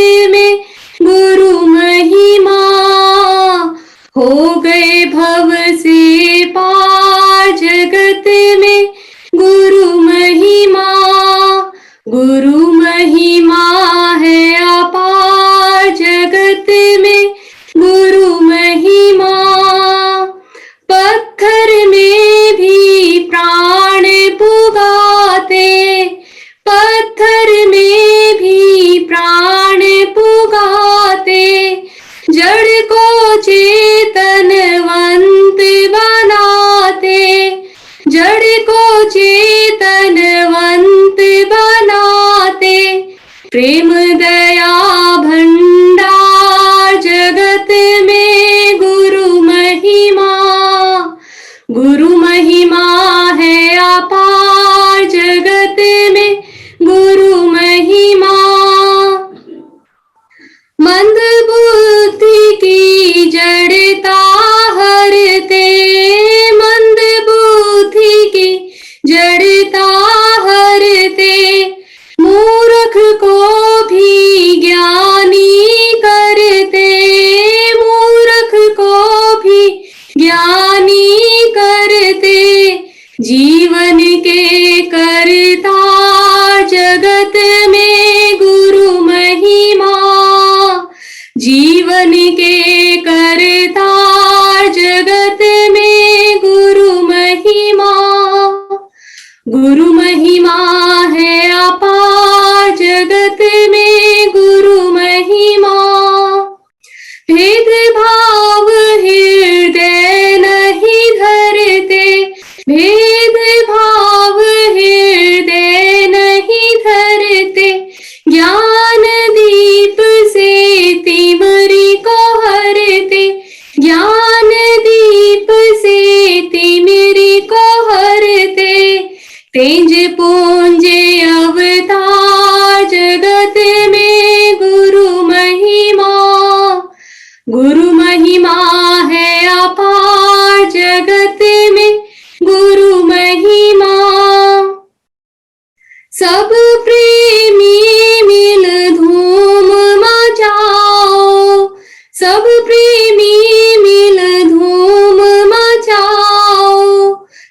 में गुरु महिमा। मंद बुद्धि की जड़ता हरते, मंद बुद्धि की जड़ता हरते, मूर्ख को भी ज्ञानी करते, मूर्ख को भी ज्ञानी करते, जीवन के करता जगत में गुरु महिमा, जीवन के करता जगत में गुरु महिमा। गुरु महिमा है अपार जगत में गुरु महिमा। भेदभाव हृदय नहीं धरते, भेदभाव हृदय नहीं धरते, ज्ञान दीप से तिमरी को हरते, ज्ञान दीप से तिमरी को हरते, तेज पुंज अवतार जगत में गुरु महिमा। गुरु महिमा है अपार जगत में गुरु महिमा। सब प्रेमी मिल धूम मचाओ, सब प्रेमी मिल धूम मचाओ,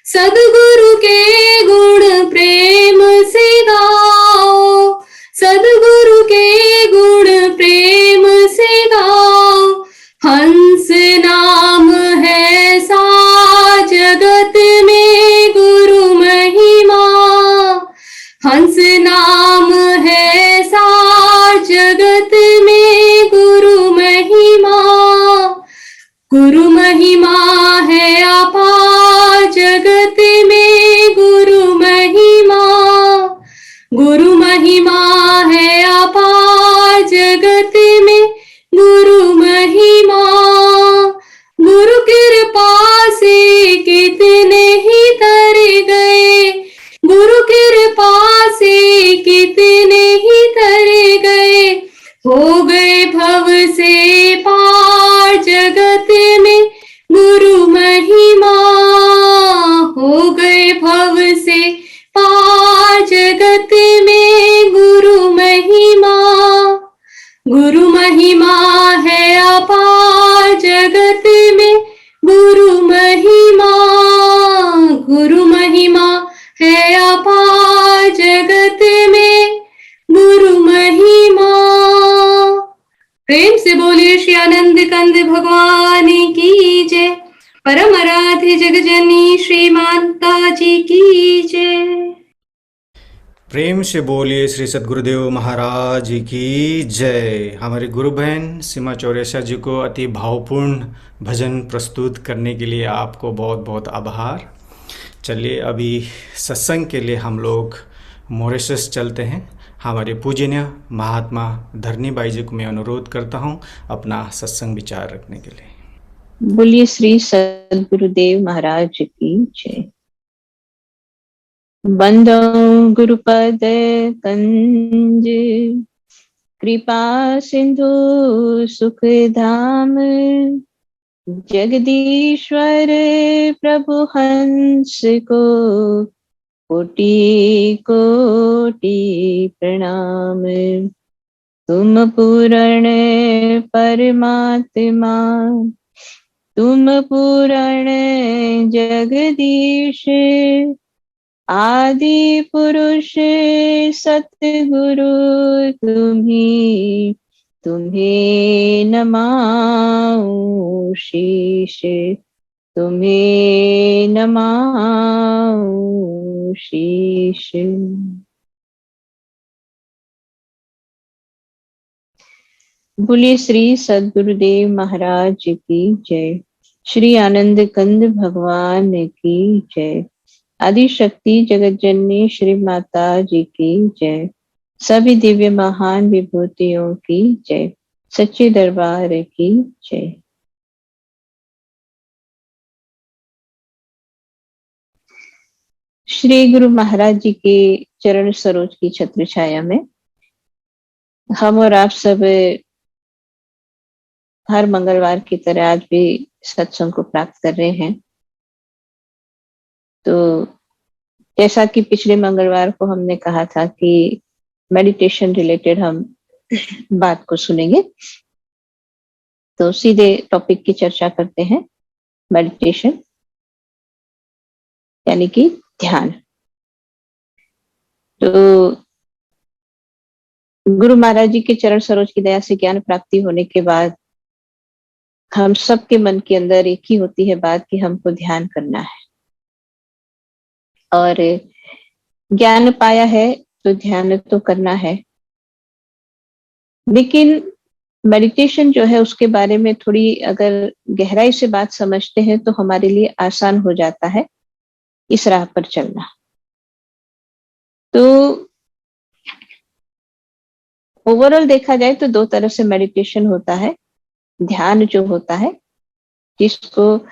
सद्गुरु के गुण प्रेम से गाओ, सद्गुरु के गुण प्रेम से गाओ। हंस नाम है सा जगत में गुरु महिमा, हंस नाम है सा जगत में गुरु महिमा। गुरु महिमा है अपार जगत में गुरु महिमा, गुरु महिमा है अपार जगत में गुरु महिमा। गुरु कृपा से कितने ही तर गए, गुरु कृपा से कितने ही तर गए, हो गए भव से पार जगत में गुरु महिमा, हो गए भव से पार जगत में गुरु महिमा। गुरु महिमा है अपार जगत में गुरु महिमा, गुरु महिमा है अपार जगत में गुरु महिमा। प्रेम से बोलिए श्री आनंद कंद भगवान की जय। परम आराध्य जगजननी श्री माता जी की जय। प्रेम से बोलिए श्री सद्गुरुदेव महाराज की जय। हमारी गुरु बहन सीमा चौरेशा जी को अति भावपूर्ण भजन प्रस्तुत करने के लिए आपको बहुत बहुत आभार। चलिए अभी सत्संग के लिए हम लोग मॉरिशस चलते हैं। हमारे पूजनीय महात्मा धरनी बाई जी को मैं अनुरोध करता हूं अपना सत्संग विचार रखने के लिए। बोलिए श्री सद्गुरुदेव महाराज की जय। बंदो गुरुपद कंज, कृपा सिंधु सुख धाम, जगदीश्वर प्रभु हंस को कोटि कोटि प्रणाम। तुम पूर्ण परमात्मा, तुम पूर्ण जगदीश, आदि पुरुष सतगुरु तुम्ही, तुम्हें नमाओ शीश, तुम्हें नमाओ शीश। बोलिए श्री सद्गुरुदेव महाराज की जय। श्री आनंद कंद भगवान की जय। आदि शक्ति जगत जननी श्री माता जी की जय। सभी दिव्य महान विभूतियों की जय। सच्चे दरबार की जय। श्री गुरु महाराज जी के चरण सरोज की छत्र छाया में हम और आप सब हर मंगलवार की तरह आज भी सत्संग को प्राप्त कर रहे हैं। तो जैसा कि पिछले मंगलवार को हमने कहा था कि मेडिटेशन रिलेटेड हम बात को सुनेंगे, तो सीधे टॉपिक की चर्चा करते हैं। मेडिटेशन यानी कि ध्यान। तो गुरु महाराज जी के चरण सरोज की दया से ज्ञान प्राप्ति होने के बाद हम सबके मन के अंदर एक ही होती है बात कि हमको ध्यान करना है, और ज्ञान पाया है तो ध्यान तो करना है। लेकिन मेडिटेशन जो है उसके बारे में थोड़ी अगर गहराई से बात समझते हैं तो हमारे लिए आसान हो जाता है इस राह पर चलना। तो ओवरऑल देखा जाए तो दो तरह से मेडिटेशन होता है। ध्यान जो होता है, जिसको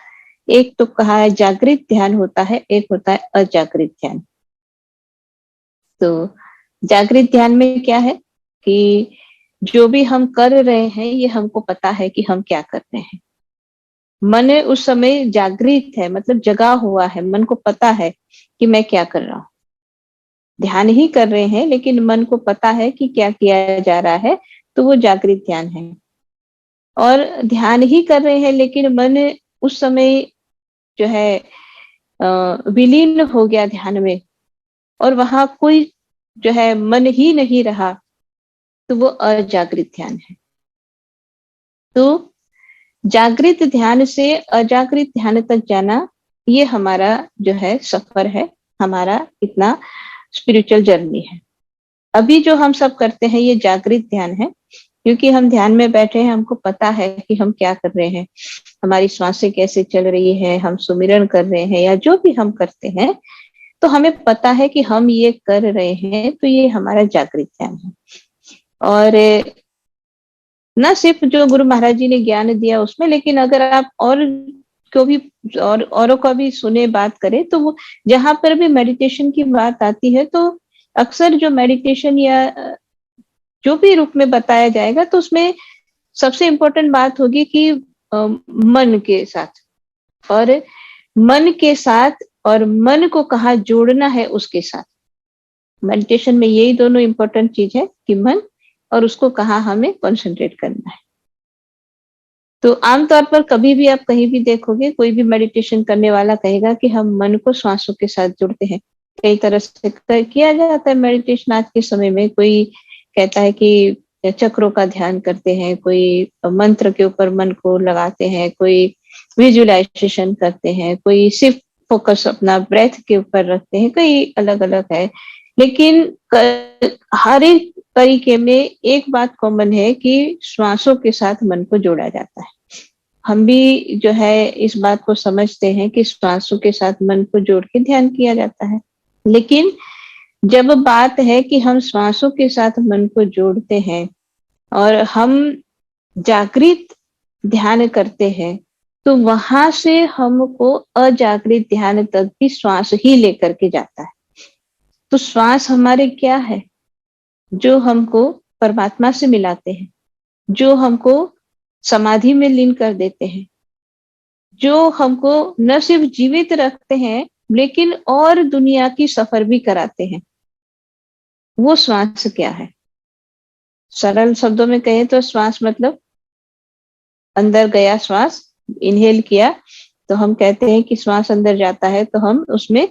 एक तो कहा है जागृत ध्यान होता है, एक होता है अजागृत ध्यान। तो जागृत ध्यान में क्या है कि जो भी हम कर रहे हैं ये हमको पता है कि हम क्या कर रहे हैं। मन उस समय जागृत है, मतलब जगा हुआ है, मन को पता है कि मैं क्या कर रहा हूं। ध्यान ही कर रहे हैं लेकिन मन को पता है कि क्या किया जा रहा है, तो वो जागृत ध्यान है। और ध्यान ही कर रहे हैं लेकिन मन उस समय जो है विलीन हो गया ध्यान में, और वहां कोई जो है मन ही नहीं रहा, तो वो अजागृत ध्यान है। तो जागृत ध्यान से अजागृत ध्यान तक जाना, ये हमारा जो है सफर है, हमारा इतना स्पिरिचुअल जर्नी है। अभी जो हम सब करते हैं ये जागृत ध्यान है, क्योंकि हम ध्यान में बैठे हैं, हमको पता है कि हम क्या कर रहे हैं, हमारी सांसें कैसे चल रही है, हम सुमिरन कर रहे हैं या जो भी हम करते हैं, तो हमें पता है कि हम ये कर रहे हैं, तो ये हमारा जागृत ध्यान है। और न सिर्फ जो गुरु महाराज जी ने ज्ञान दिया उसमें, लेकिन अगर आप और को भी और औरों का भी सुने बात करें, तो वो जहां पर भी मेडिटेशन की बात आती है तो अक्सर जो मेडिटेशन या जो भी रूप में बताया जाएगा, तो उसमें सबसे इम्पोर्टेंट बात होगी कि मन के साथ, और मन के साथ और मन को कहाँ जोड़ना है उसके साथ। मेडिटेशन में यही दोनों इम्पोर्टेंट चीज है कि मन और उसको कहाँ हमें कंसंट्रेट करना है। तो आमतौर पर कभी भी आप कहीं भी देखोगे, कोई भी मेडिटेशन करने वाला कहेगा कि हम मन को श्वासों के साथ जुड़ते हैं। कई तरह से किया जाता है मेडिटेशन आज के समय में। कोई कहता है कि चक्रों का ध्यान करते हैं, कोई मंत्र के ऊपर मन को लगाते हैं, कोई विजुअलाइजेशन करते हैं, कोई सिर्फ फोकस अपना ब्रेथ के ऊपर रखते हैं, कई अलग अलग है। लेकिन हर एक तरीके में एक बात कॉमन है कि श्वासों के साथ मन को जोड़ा जाता है। हम भी जो है इस बात को समझते हैं कि श्वासों के साथ मन को जोड़ के ध्यान किया जाता है। लेकिन जब बात है कि हम श्वासों के साथ मन को जोड़ते हैं और हम जागृत ध्यान करते हैं, तो वहां से हमको अजागृत ध्यान तक भी श्वास ही लेकर के जाता है। तो श्वास हमारे क्या है? जो हमको परमात्मा से मिलाते हैं, जो हमको समाधि में लीन कर देते हैं, जो हमको न सिर्फ जीवित रखते हैं लेकिन और दुनिया की सफर भी कराते हैं। वो श्वास क्या है? सरल शब्दों में कहें तो श्वास मतलब अंदर गया श्वास, इनहेल किया तो हम कहते हैं कि श्वास अंदर जाता है, तो हम उसमें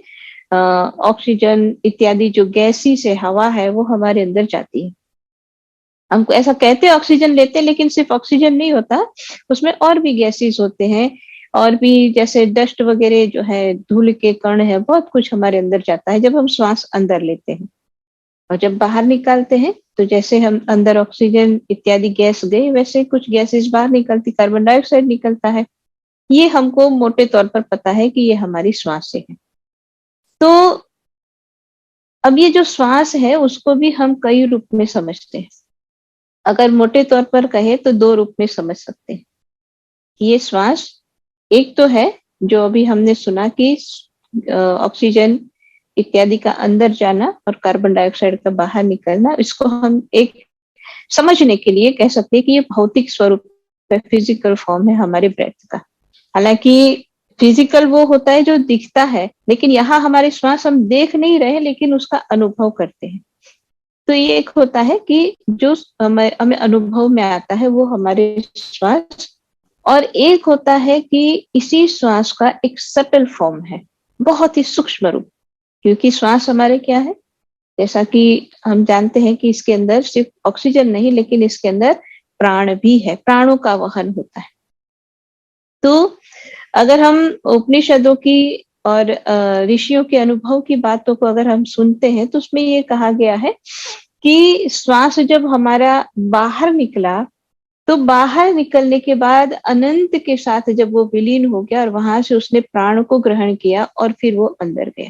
ऑक्सीजन इत्यादि जो गैसी से हवा है वो हमारे अंदर जाती है। हमको ऐसा कहते हैं ऑक्सीजन लेते हैं, लेकिन सिर्फ ऑक्सीजन नहीं होता, उसमें और भी गैसेस होते हैं, और भी जैसे डस्ट वगैरह जो है, धूल के कण है, बहुत कुछ हमारे अंदर जाता है जब हम श्वास अंदर लेते हैं। और जब बाहर निकालते हैं तो जैसे हम अंदर ऑक्सीजन इत्यादि गैस गई, वैसे कुछ गैसेस बाहर निकलती, कार्बन डाइऑक्साइड निकलता है। ये हमको मोटे तौर पर पता है कि ये हमारी श्वास है। तो अब ये जो श्वास है उसको भी हम कई रूप में समझते हैं। अगर मोटे तौर पर कहे तो दो रूप में समझ सकते हैं। ये श्वास एक तो है जो अभी हमने सुना कि ऑक्सीजन इत्यादि का अंदर जाना और कार्बन डाइऑक्साइड का बाहर निकलना, इसको हम एक समझने के लिए कह सकते हैं कि ये भौतिक स्वरूप है, फिजिकल फॉर्म है हमारे ब्रेथ का। हालांकि फिजिकल वो होता है जो दिखता है, लेकिन यहाँ हमारे श्वास हम देख नहीं रहे लेकिन उसका अनुभव करते हैं। तो ये एक होता है कि जो हमें अनुभव में आता है वो हमारे श्वास, और एक होता है कि इसी श्वास का एक सटल फॉर्म है, बहुत ही सूक्ष्म रूप। क्योंकि श्वास हमारे क्या है, जैसा कि हम जानते हैं कि इसके अंदर सिर्फ ऑक्सीजन नहीं लेकिन इसके अंदर प्राण भी है, प्राणों का वहन होता है। तो अगर हम उपनिषदों की और ऋषियों के अनुभव की बातों को अगर हम सुनते हैं तो उसमें ये कहा गया है कि श्वास जब हमारा बाहर निकला तो बाहर निकलने के बाद अनंत के साथ जब वो विलीन हो गया और वहां से उसने प्राण को ग्रहण किया और फिर वो अंदर गया,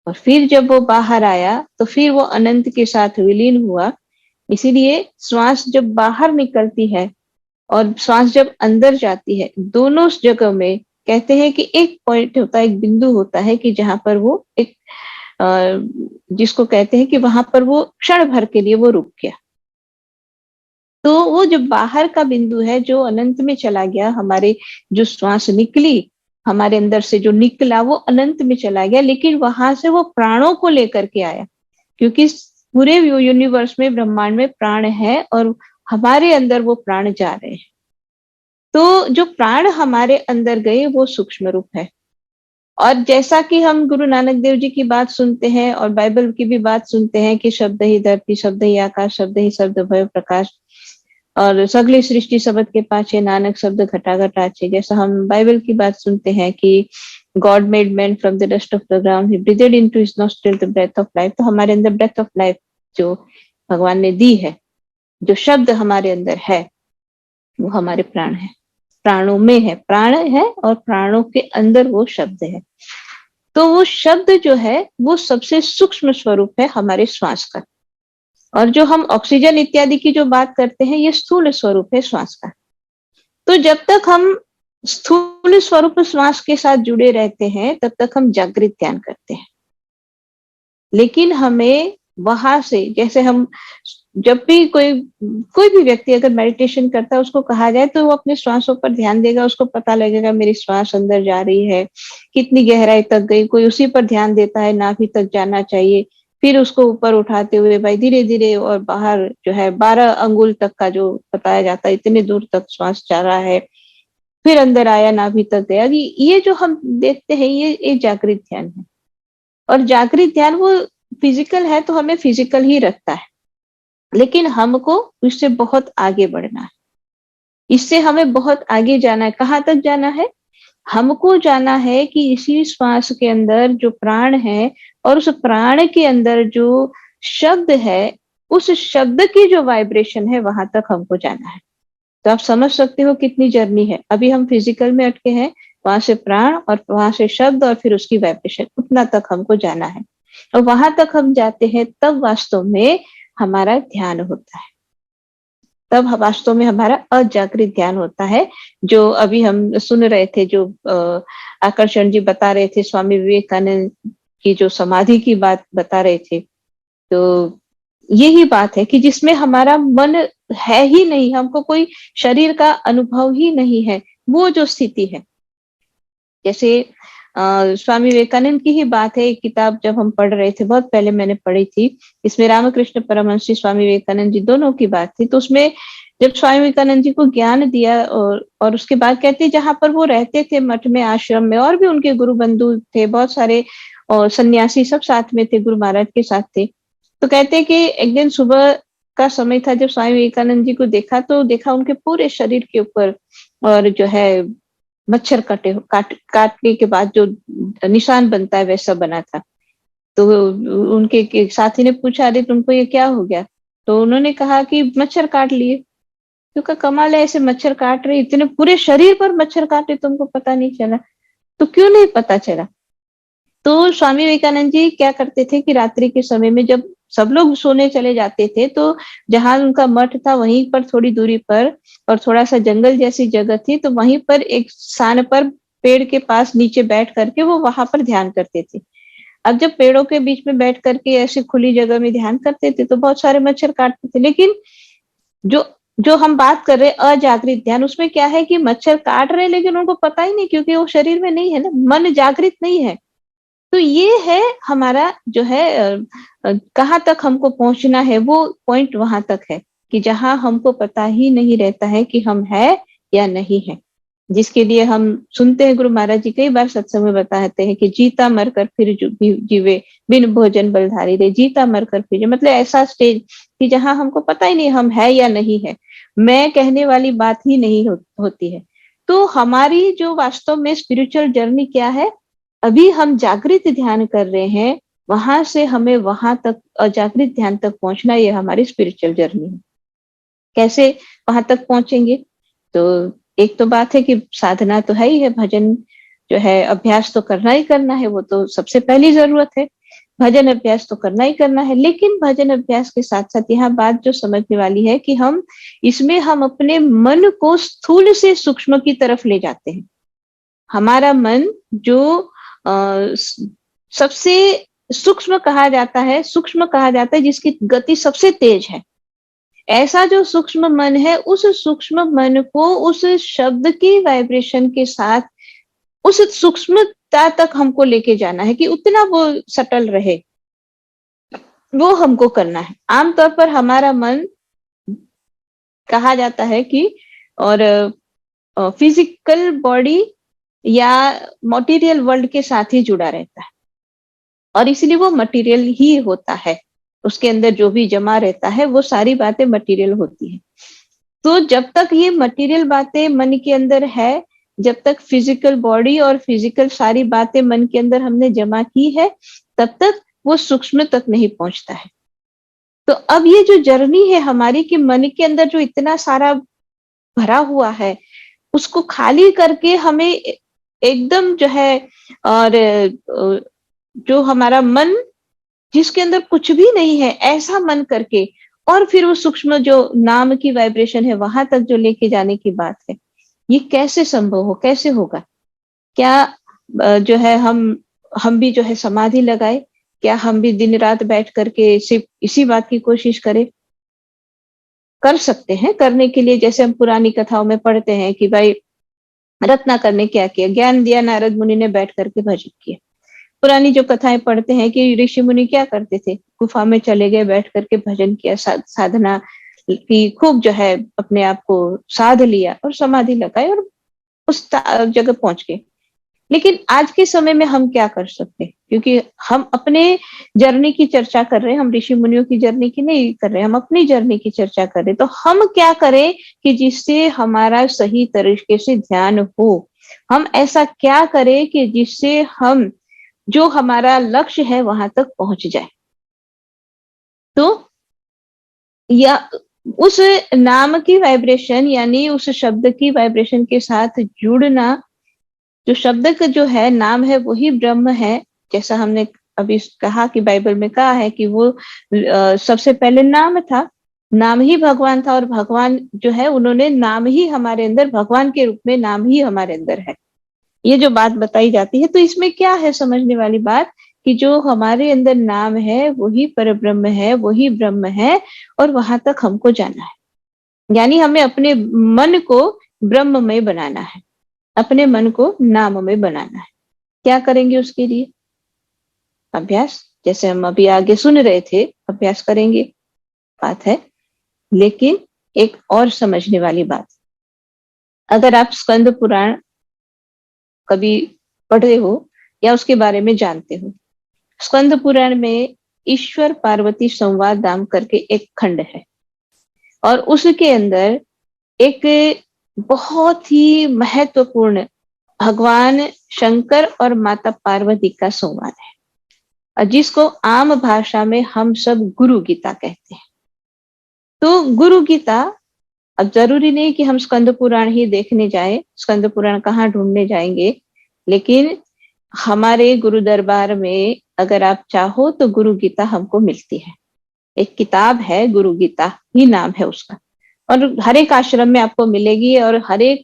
और फिर जब वो बाहर आया तो फिर वो अनंत के साथ विलीन हुआ। इसीलिए श्वास जब बाहर निकलती है और श्वास जब अंदर जाती है, दोनों जगह में कहते हैं कि एक पॉइंट होता है, एक बिंदु होता है कि जहां पर वो एक जिसको कहते हैं कि वहां पर वो क्षण भर के लिए वो रुक गया। तो वो जो बाहर का बिंदु है जो अनंत में चला गया, हमारे जो श्वास निकली हमारे अंदर से जो निकला वो अनंत में चला गया, लेकिन वहां से वो प्राणों को लेकर के आया, क्योंकि पूरे यूनिवर्स में ब्रह्मांड में प्राण है और हमारे अंदर वो प्राण जा रहे हैं। तो जो प्राण हमारे अंदर गए वो सूक्ष्म रूप है। और जैसा कि हम गुरु नानक देव जी की बात सुनते हैं और बाइबल की भी बात सुनते हैं कि शब्द ही धरती, शब्द ही आकाश, शब्द ही शब्द भय प्रकाश, और सगली सृष्टि शब्द के पाछे नानक शब्द घटा घटा छे। जैसा हम बाइबल की बात सुनते हैं कि God made man from the dust of the ground, he breathed into his nostril the breath of life. तो हमारे अंदर ब्रेथ ऑफ लाइफ जो भगवान ने दी है, जो शब्द हमारे अंदर है वो हमारे प्राण है, प्राणों में है, प्राण है और प्राणों के अंदर वो शब्द है। तो वो शब्द जो है वो सबसे सूक्ष्म स्वरूप है हमारे श्वास का, और जो हम ऑक्सीजन इत्यादि की जो बात करते हैं ये स्थूल स्वरूप है श्वास का। तो जब तक हम स्थूल स्वरूप श्वास के साथ जुड़े रहते हैं तब तक हम जागृत ध्यान करते हैं, लेकिन हमें वहां से, जैसे हम जब भी कोई भी व्यक्ति अगर मेडिटेशन करता है उसको कहा जाए तो वो अपने श्वासों पर ध्यान देगा, उसको पता लगेगा मेरी श्वास अंदर जा रही है, कितनी गहराई तक गई, कोई उसी पर ध्यान देता है नाभि तक जाना चाहिए, फिर उसको ऊपर उठाते हुए भाई धीरे धीरे और बाहर जो है 12 अंगुल तक का जो बताया जाता है इतने दूर तक श्वास जा रहा है, फिर अंदर आया नाभि तक गया। ये जो हम देखते हैं ये जागृत ध्यान है। और जागृत ध्यान वो फिजिकल है तो हमें फिजिकल ही रखता है, लेकिन हमको इससे बहुत आगे बढ़ना है, इससे हमें बहुत आगे जाना है। कहाँ तक जाना है? हमको जाना है कि इसी श्वास के अंदर जो प्राण है और उस प्राण के अंदर जो शब्द है, उस शब्द की जो वाइब्रेशन है वहां तक हमको जाना है। तो आप समझ सकते हो कितनी जर्नी है। अभी हम फिजिकल में अटके हैं, वहां से प्राण और वहां से शब्द और फिर उसकी वाइब्रेशन, उतना तक हमको जाना है। और वहां तक हम जाते हैं तब वास्तव में हमारा ध्यान होता है, तब वास्तव में हमारा अजागृत ध्यान होता है। जो अभी हम सुन रहे थे, जो आकर्षण जी बता रहे थे, स्वामी विवेकानंद की जो समाधि की बात बता रहे थे, तो यही बात है कि जिसमें हमारा मन है ही नहीं, हमको कोई शरीर का अनुभव ही नहीं है, वो जो स्थिति है। जैसे स्वामी विवेकानंद की ही बात है, एक किताब जब हम पढ़ रहे थे, बहुत पहले मैंने पढ़ी थी, इसमें रामकृष्ण परमहंस जी, स्वामी विवेकानंद जी दोनों की बात थी। तो उसमें जब स्वामी विवेकानंद जी को ज्ञान दिया और उसके बाद कहते जहां पर वो रहते थे मठ में, आश्रम में, और भी उनके गुरु बंधु थे, बहुत सारे और सन्यासी सब साथ में थे, गुरु महाराज के साथ थे। तो कहते कि एक दिन सुबह का समय था, जब स्वामी विवेकानंद जी को देखा तो देखा उनके पूरे शरीर के ऊपर और जो है मच्छर काटने के बाद जो निशान बनता है वैसा बना था। तो उनके साथी ने पूछा, अरे तुमको ये क्या हो गया? तो उन्होंने कहा कि मच्छर काट लिए। तो कहा कमाल है, ऐसे मच्छर काट रहे, इतने पूरे शरीर पर मच्छर काटे, तुमको पता नहीं चला? तो क्यों नहीं पता चला? तो स्वामी विवेकानंद जी क्या करते थे कि रात्रि के समय में जब सब लोग सोने चले जाते थे, तो जहां उनका मठ था वहीं पर थोड़ी दूरी पर और थोड़ा सा जंगल जैसी जगह थी, तो वहीं पर एक स्थान पर पेड़ के पास नीचे बैठ करके वो वहां पर ध्यान करते थे। अब जब पेड़ों के बीच में बैठ करके ऐसे खुली जगह में ध्यान करते थे तो बहुत सारे मच्छर काटते थे, लेकिन जो जो हम बात कर रहे हैं अजागृत ध्यान, उसमें क्या है कि मच्छर काट रहे हैं लेकिन उनको पता ही नहीं, क्योंकि वो शरीर में नहीं है ना, मन जागृत नहीं है। तो ये है हमारा जो है कहाँ तक हमको पहुंचना है, वो पॉइंट वहां तक है कि जहां हमको पता ही नहीं रहता है कि हम है या नहीं है, जिसके लिए हम सुनते हैं गुरु महाराज जी कई बार सत्संग में बताते हैं कि जीता मरकर फिर जीवे, बिन भोजन बलधारी रे, जीता मरकर फिर, मतलब ऐसा स्टेज कि जहां हमको पता ही नहीं हम है या नहीं है, मैं कहने वाली बात ही नहीं होती है। तो हमारी जो वास्तव में स्पिरिचुअल जर्नी क्या है, अभी हम जागृत ध्यान कर रहे हैं, वहां से हमें वहां तक अजागृत ध्यान तक पहुंचना, ये हमारी स्पिरिचुअल जर्नी है। कैसे वहां तक पहुंचेंगे? तो एक तो बात है कि साधना तो है ही है, भजन जो है अभ्यास तो करना ही करना है, वो तो सबसे पहली जरूरत है, भजन अभ्यास तो करना ही करना है। लेकिन भजन अभ्यास के साथ साथ यहाँ बात जो समझने वाली है कि हम अपने मन को स्थूल से सूक्ष्म की तरफ ले जाते हैं। हमारा मन जो सबसे सूक्ष्म कहा जाता है, जिसकी गति सबसे तेज है, ऐसा जो सूक्ष्म मन है, उस सूक्ष्म मन को उस शब्द की वाइब्रेशन के साथ उस सूक्ष्मता तक हमको लेके जाना है कि उतना वो सटल रहे, वो हमको करना है। आमतौर पर हमारा मन कहा जाता है कि और फिजिकल बॉडी या मटेरियल वर्ल्ड के साथ ही जुड़ा रहता है, और इसलिए वो मटेरियल ही होता है, उसके अंदर जो भी जमा रहता है वो सारी बातें मटेरियल होती है। तो जब तक ये मटेरियल बातें मन के अंदर है, जब तक फिजिकल बॉडी और फिजिकल सारी बातें मन के अंदर हमने जमा की है, तब तक वो सूक्ष्म तक नहीं पहुंचता है। तो अब ये जो जर्नी है हमारी कि मन के अंदर जो इतना सारा भरा हुआ है, उसको खाली करके हमें एकदम जो है, और जो हमारा मन जिसके अंदर कुछ भी नहीं है ऐसा मन करके, और फिर वो सूक्ष्म जो नाम की वाइब्रेशन है वहां तक जो लेके जाने की बात है, ये कैसे संभव हो, कैसे होगा? क्या जो है हम भी जो है समाधि लगाए? क्या हम भी दिन रात बैठ करके सिर्फ इसी बात की कोशिश करें? कर सकते हैं। करने के लिए जैसे हम पुरानी कथाओं में पढ़ते हैं कि भाई रत्नाकर ने क्या किया, ज्ञान दिया नारद मुनि ने, बैठ करके भजन किया। पुरानी जो कथाएं पढ़ते हैं कि ऋषि मुनि क्या करते थे, गुफा में चले गए, बैठ करके भजन किया, साधना की, खूब जो है अपने आप को साध लिया और समाधि लगाई और उस जगह पहुंच गए। लेकिन आज के समय में हम क्या कर सकते हैं? क्योंकि हम अपने जर्नी की चर्चा कर रहे हैं, हम ऋषि मुनियों की जर्नी की नहीं कर रहे, हम अपनी जर्नी की चर्चा कर रहे हैं। तो हम क्या करें कि जिससे हमारा सही तरीके से ध्यान हो? हम ऐसा क्या करें कि जिससे हम जो हमारा लक्ष्य है वहां तक पहुंच जाए? तो या उस नाम की वाइब्रेशन यानी उस शब्द की वाइब्रेशन के साथ जुड़ना, जो शब्द का जो है नाम है वही ब्रह्म है। जैसा हमने अभी कहा कि बाइबल में कहा है कि वो सबसे पहले नाम था, नाम ही भगवान था, और भगवान जो है उन्होंने नाम ही हमारे अंदर, भगवान के रूप में नाम ही हमारे अंदर है, ये जो बात बताई जाती है। तो इसमें क्या है समझने वाली बात कि जो हमारे अंदर नाम है वही परब्रह्म है, वही ब्रह्म है, और वहां तक हमको जाना है। यानी हमें अपने मन को ब्रह्म में बनाना है, अपने मन को नाम में बनाना है। क्या करेंगे उसके लिए? अभ्यास, जैसे हम अभी आगे सुन रहे थे, अभ्यास करेंगे, बात है। लेकिन एक और समझने वाली बात, अगर आप स्कंद पुराण कभी पढ़े हो या उसके बारे में जानते हो, स्कंद पुराण में ईश्वर पार्वती संवाद नाम करके एक खंड है, और उसके अंदर एक बहुत ही महत्वपूर्ण भगवान शंकर और माता पार्वती का संवाद है, और जिसको आम भाषा में हम सब गुरु गीता कहते हैं। तो गुरु गीता, अब जरूरी नहीं कि हम स्कंद पुराण ही देखने जाएं, स्कंद पुराण कहाँ ढूंढने जाएंगे, लेकिन हमारे गुरु दरबार में अगर आप चाहो तो गुरु गीता हमको मिलती है। एक किताब है, गुरु गीता ही नाम है उसका, और हर एक आश्रम में आपको मिलेगी, और हर एक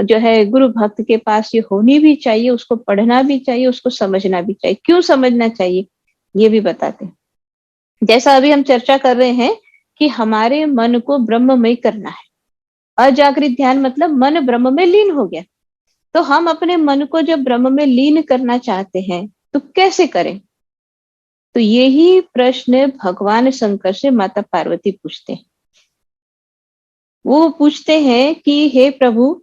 जो है गुरु भक्त के पास ये होनी भी चाहिए, उसको पढ़ना भी चाहिए, उसको समझना भी चाहिए। क्यों समझना चाहिए ये भी बताते हैं। जैसा अभी हम चर्चा कर रहे हैं कि हमारे मन को ब्रह्ममय करना है। अजागृत ध्यान मतलब मन ब्रह्म में लीन हो गया। तो हम अपने मन को जब ब्रह्म में लीन करना चाहते हैं तो कैसे करें? तो यही प्रश्न भगवान शंकर से माता पार्वती पूछते हैं। वो पूछते हैं कि हे प्रभु,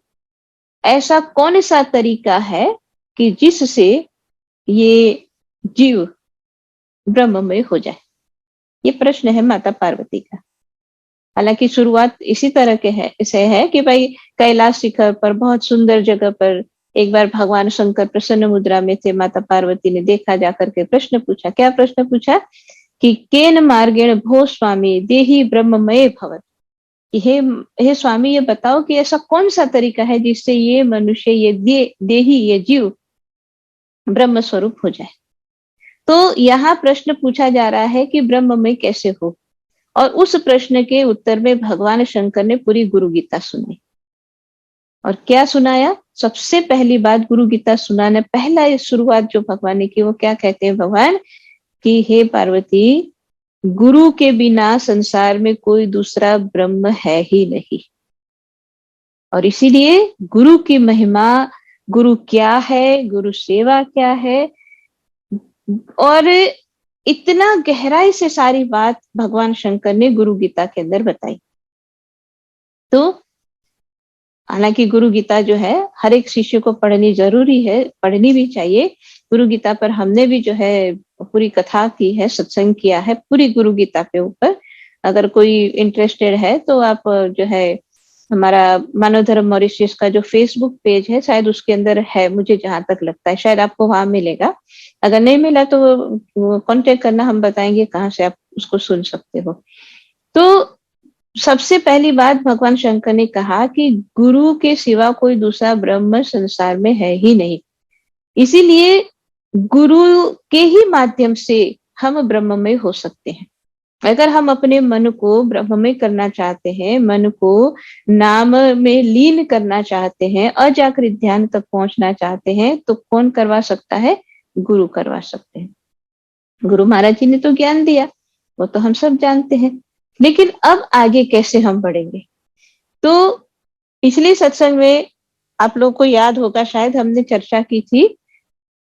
ऐसा कौन सा तरीका है कि जिससे ये जीव ब्रह्ममय हो जाए? ये प्रश्न है माता पार्वती का। हालांकि शुरुआत इसी तरह के है से है कि भाई कैलाश शिखर पर बहुत सुंदर जगह पर एक बार भगवान शंकर प्रसन्न मुद्रा में थे। माता पार्वती ने देखा, जाकर के प्रश्न पूछा। क्या प्रश्न पूछा? कि केन मार्गेण भो स्वामी देही ब्रह्ममय भवत। हे स्वामी, ये बताओ कि ऐसा कौन सा तरीका है जिससे ये मनुष्य, ये देही, ये जीव ब्रह्म स्वरूप हो जाए। तो यहाँ प्रश्न पूछा जा रहा है कि ब्रह्ममय कैसे हो, और उस प्रश्न के उत्तर में भगवान शंकर ने पूरी गुरु गीता सुनाई। और क्या सुनाया? सबसे पहली बात गुरु गीता सुनाने पहला शुरुआत जो भगवान ने की, वो क्या कहते हैं भगवान कि हे पार्वती, गुरु के बिना संसार में कोई दूसरा ब्रह्म है ही नहीं। और इसीलिए गुरु की महिमा, गुरु क्या है, गुरु सेवा क्या है, और इतना गहराई से सारी बात भगवान शंकर ने गुरु गीता के अंदर बताई। तो हालांकि गुरु गीता जो है हर एक शिष्य को पढ़नी जरूरी है, पढ़नी भी चाहिए। गुरु गीता पर हमने भी जो है पूरी कथा की है, सत्संग किया है पूरी गुरु गीता पे ऊपर। अगर कोई इंटरेस्टेड है तो आप जो है हमारा मानव धर्म मॉरिशस का जो फेसबुक पेज है, शायद उसके अंदर है, मुझे जहां तक लगता है, शायद आपको वहां मिलेगा। अगर नहीं मिला तो कांटेक्ट करना, हम बताएंगे कहाँ से आप उसको सुन सकते हो। तो सबसे पहली बात भगवान शंकर ने कहा कि गुरु के सिवा कोई दूसरा ब्रह्म संसार में है ही नहीं। इसीलिए गुरु के ही माध्यम से हम ब्रह्ममय हो सकते हैं। अगर हम अपने मन को ब्रह्ममय करना चाहते हैं, मन को नाम में लीन करना चाहते हैं, अजागृत ध्यान तक पहुंचना चाहते हैं, तो कौन करवा सकता है? गुरु करवा सकते हैं। गुरु महाराज जी ने तो ज्ञान दिया, वो तो हम सब जानते हैं। लेकिन अब आगे कैसे हम बढ़ेंगे? तो पिछले सत्संग में आप लोग को याद होगा, शायद हमने चर्चा की थी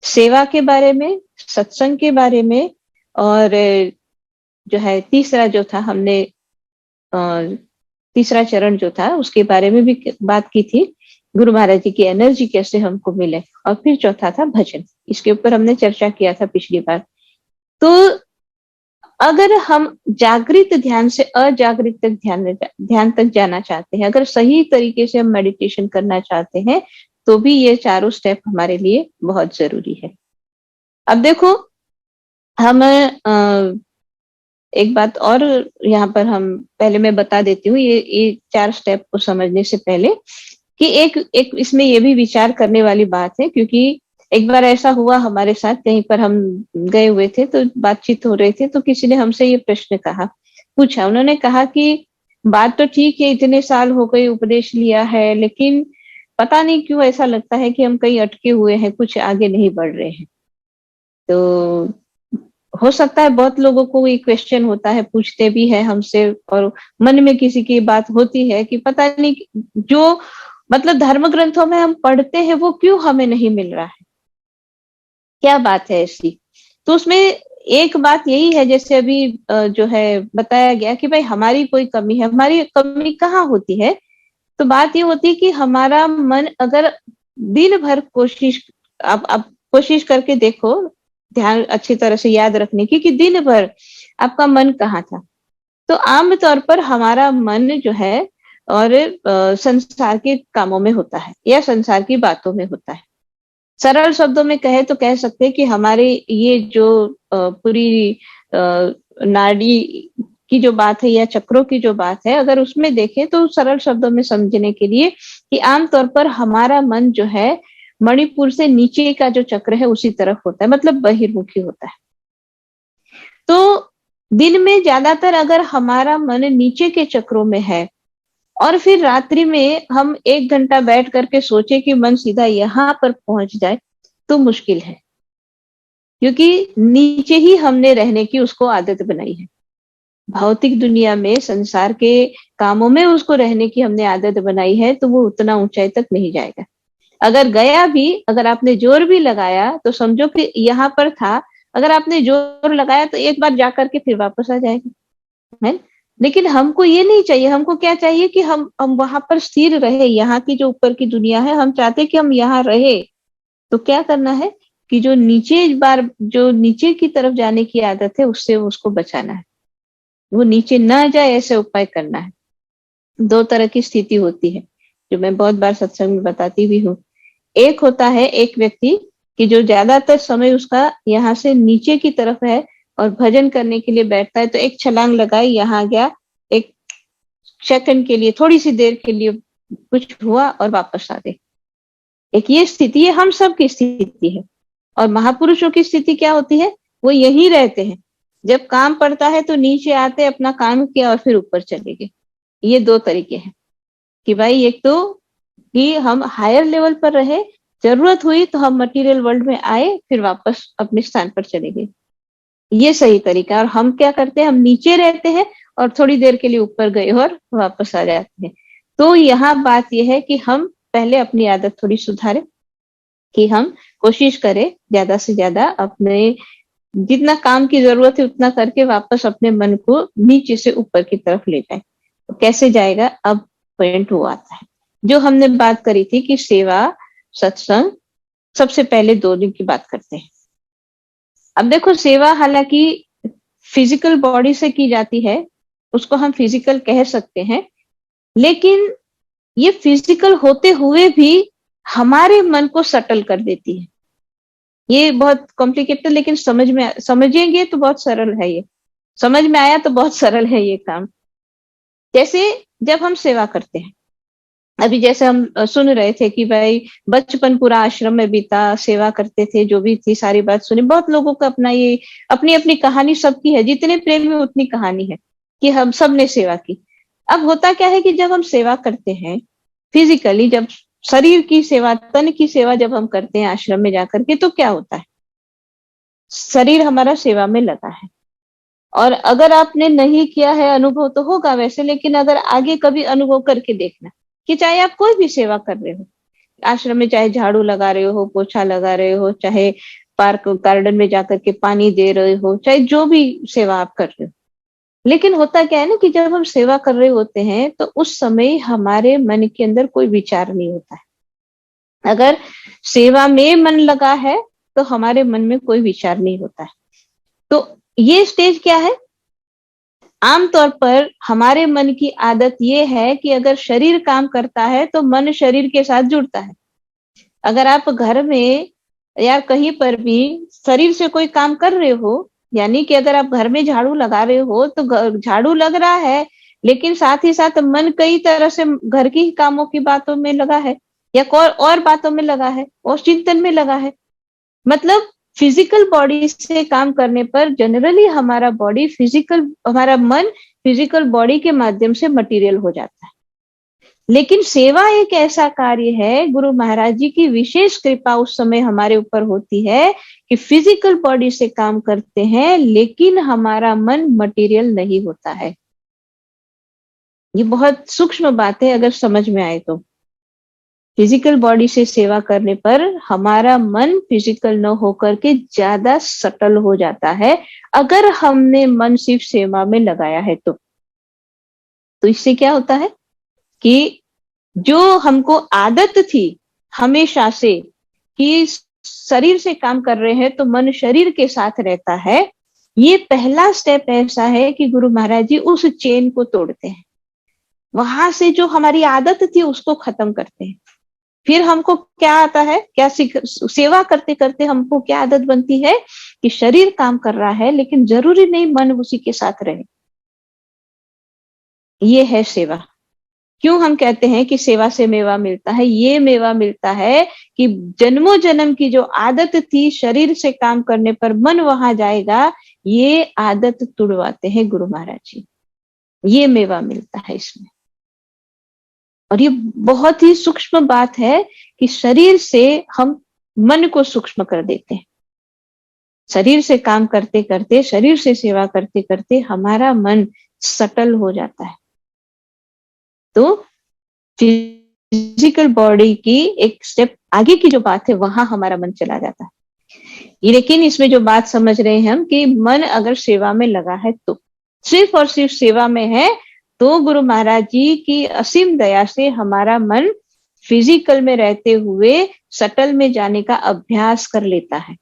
सेवा के बारे में, सत्संग के बारे में, और जो है तीसरा जो था हमने तीसरा चरण जो था उसके बारे में भी बात की थी, गुरु महाराज जी की एनर्जी कैसे हमको मिले। और फिर चौथा था भजन, इसके ऊपर हमने चर्चा किया था पिछली बार। तो अगर हम जागृत ध्यान से अजागृत तक ध्यान तक जाना चाहते हैं, अगर सही तरीके से हम मेडिटेशन करना चाहते हैं, तो भी ये चारों स्टेप हमारे लिए बहुत जरूरी है। अब देखो, हम एक बात और यहाँ पर हम पहले मैं बता देती हूँ, ये चार स्टेप को समझने से पहले कि एक इसमें ये भी विचार करने वाली बात है। क्योंकि एक बार ऐसा हुआ हमारे साथ, कहीं पर हम गए हुए थे तो बातचीत हो रही थी, तो किसी ने हमसे ये प्रश्न पूछा। उन्होंने कहा कि बात तो ठीक है, इतने साल हो गए उपदेश लिया है, लेकिन पता नहीं क्यों ऐसा लगता है कि हम कहीं अटके हुए हैं, कुछ आगे नहीं बढ़ रहे हैं। तो हो सकता है बहुत लोगों को ये क्वेश्चन होता है, पूछते भी है हमसे, और मन में किसी की बात होती है कि पता नहीं जो मतलब धर्म ग्रंथों में हम पढ़ते हैं वो क्यों हमें नहीं मिल रहा है, क्या बात है ऐसी। तो उसमें एक बात यही है, जैसे अभी जो है बताया गया कि भाई हमारी कोई कमी है। हमारी कमी कहाँ होती है? तो बात ये होती है कि हमारा मन अगर दिन भर कोशिश, आप कोशिश करके देखो ध्यान अच्छी तरह से याद रखने की, कि दिन भर आपका मन कहाँ था। तो आमतौर पर हमारा मन जो है और संसार के कामों में होता है या संसार की बातों में होता है। सरल शब्दों में कहे तो कह सकते हैं कि हमारे ये जो पूरी नाड़ी की जो बात है या चक्रों की जो बात है, अगर उसमें देखें तो सरल शब्दों में समझने के लिए कि आमतौर पर हमारा मन जो है मणिपुर से नीचे का जो चक्र है उसी तरफ होता है, मतलब बहिर्मुखी होता है। तो दिन में ज्यादातर अगर हमारा मन नीचे के चक्रों में है और फिर रात्रि में हम 1 घंटा बैठ करके सोचे कि मन सीधा यहाँ पर पहुंच जाए, तो मुश्किल है, क्योंकि नीचे ही हमने रहने की उसको आदत बनाई है। भौतिक दुनिया में, संसार के कामों में उसको रहने की हमने आदत बनाई है, तो वो उतना ऊंचाई तक नहीं जाएगा। अगर गया भी, अगर आपने जोर भी लगाया तो समझो कि यहाँ पर था, अगर आपने जोर लगाया तो एक बार जाकर के फिर वापस आ जाएगा, है। लेकिन हमको ये नहीं चाहिए, हमको क्या चाहिए कि हम वहां पर स्थिर रहे। यहाँ की जो ऊपर की दुनिया है, हम चाहते हैं कि हम यहाँ रहे। तो क्या करना है कि जो नीचे की तरफ जाने की आदत है, उससे उसको बचाना है, वो नीचे ना जाए, ऐसे उपाय करना है। 2 तरह की स्थिति होती है, जो मैं बहुत बार सत्संग में बताती भी हूँ। एक होता है एक व्यक्ति कि जो ज्यादातर समय उसका यहाँ से नीचे की तरफ है और भजन करने के लिए बैठता है, तो एक छलांग लगाई, यहाँ गया, एक सेकंड के लिए, थोड़ी सी देर के लिए कुछ हुआ और वापस आ गए। एक ये स्थिति है, हम सब की स्थिति है। और महापुरुषों की स्थिति क्या होती है, वो यही रहते हैं, जब काम पड़ता है तो नीचे आते, अपना काम किया और फिर ऊपर चले गए। ये 2 तरीके हैं कि भाई, एक तो कि हम हायर लेवल पर रहे, जरूरत हुई तो हम मटेरियल वर्ल्ड में आए, फिर वापस अपने स्थान पर चले गए, ये सही तरीका है। और हम क्या करते हैं, हम नीचे रहते हैं और थोड़ी देर के लिए ऊपर गए और वापस आ जाते हैं। तो यहाँ बात यह है कि हम पहले अपनी आदत थोड़ी सुधारें, कि हम कोशिश करें ज्यादा से ज्यादा अपने जितना काम की जरूरत है उतना करके वापस अपने मन को नीचे से ऊपर की तरफ ले जाए। तो कैसे जाएगा, अब पॉइंट वो आता है जो हमने बात करी थी कि सेवा, सत्संग, सबसे पहले 2 दिन की बात करते हैं। अब देखो, सेवा हालांकि फिजिकल बॉडी से की जाती है, उसको हम फिजिकल कह सकते हैं, लेकिन ये फिजिकल होते हुए भी हमारे मन को सटल कर देती है। ये बहुत कॉम्प्लिकेटेड, लेकिन समझेंगे तो बहुत सरल है। ये समझ में आया तो बहुत सरल है ये काम। जैसे जब हम सेवा करते हैं, अभी जैसे हम सुन रहे थे कि भाई बचपन पूरा आश्रम में बीता, सेवा करते थे, जो भी थी सारी बात सुनी। बहुत लोगों का अपना ये अपनी अपनी कहानी सबकी है, जितने प्रेम में उतनी कहानी है कि हम सब ने सेवा की। अब होता क्या है कि जब हम सेवा करते हैं फिजिकली, जब शरीर की सेवा, तन की सेवा जब हम करते हैं आश्रम में जाकर के, तो क्या होता है, शरीर हमारा सेवा में लगा है। और अगर आपने नहीं किया है, अनुभव तो होगा वैसे, लेकिन अगर आगे कभी अनुभव करके देखना कि चाहे आप कोई भी सेवा कर रहे हो आश्रम में, चाहे झाड़ू लगा रहे हो, पोछा लगा रहे हो, चाहे पार्क गार्डन में जाकर के पानी दे रहे हो, चाहे जो भी सेवा आप कर रहे हो, लेकिन होता क्या है ना कि जब हम सेवा कर रहे होते हैं तो उस समय हमारे मन के अंदर कोई विचार नहीं होता है। अगर सेवा में मन लगा है तो हमारे मन में कोई विचार नहीं होता है। तो ये स्टेज क्या है, आमतौर पर हमारे मन की आदत ये है कि अगर शरीर काम करता है तो मन शरीर के साथ जुड़ता है। अगर आप घर में या कहीं पर भी शरीर से कोई काम कर रहे हो, यानी कि अगर आप घर में झाड़ू लगा रहे हो तो झाड़ू लग रहा है, लेकिन साथ ही साथ मन कई तरह से घर की कामों की बातों में लगा है, या कोई और बातों में लगा है, और चिंतन में लगा है। मतलब फिजिकल बॉडी से काम करने पर जनरली हमारा मन फिजिकल बॉडी के माध्यम से मटेरियल हो जाता है। लेकिन सेवा एक ऐसा कार्य है, गुरु महाराज जी की विशेष कृपा उस समय हमारे ऊपर होती है कि फिजिकल बॉडी से काम करते हैं, लेकिन हमारा मन मटेरियल नहीं होता है। ये बहुत सूक्ष्म बात है, अगर समझ में आए तो। फिजिकल बॉडी से सेवा करने पर हमारा मन फिजिकल न होकर के ज्यादा सटल हो जाता है, अगर हमने मन सिर्फ सेवा में लगाया है तो इससे क्या होता है कि जो हमको आदत थी हमेशा से कि शरीर से काम कर रहे हैं तो मन शरीर के साथ रहता है, ये पहला स्टेप ऐसा है कि गुरु महाराज जी उस चेन को तोड़ते हैं। वहां से जो हमारी आदत थी उसको खत्म करते हैं। फिर हमको क्या आता है, क्या सेवा करते करते हमको क्या आदत बनती है कि शरीर काम कर रहा है, लेकिन जरूरी नहीं मन उसी के साथ रहे। ये है सेवा। क्यों हम कहते हैं कि सेवा से मेवा मिलता है? ये मेवा मिलता है कि जन्मों जन्म की जो आदत थी शरीर से काम करने पर मन वहां जाएगा, ये आदत तुड़वाते हैं गुरु महाराज जी। ये मेवा मिलता है इसमें। और ये बहुत ही सूक्ष्म बात है कि शरीर से हम मन को सूक्ष्म कर देते हैं। शरीर से काम करते करते, शरीर से सेवा करते करते हमारा मन सटल हो जाता है। तो फिजिकल बॉडी की एक स्टेप आगे की जो बात है वहां हमारा मन चला जाता है। लेकिन इसमें जो बात समझ रहे हैं हम कि मन अगर सेवा में लगा है तो सिर्फ और सिर्फ सेवा में है, तो गुरु महाराज जी की असीम दया से हमारा मन फिजिकल में रहते हुए सटल में जाने का अभ्यास कर लेता है।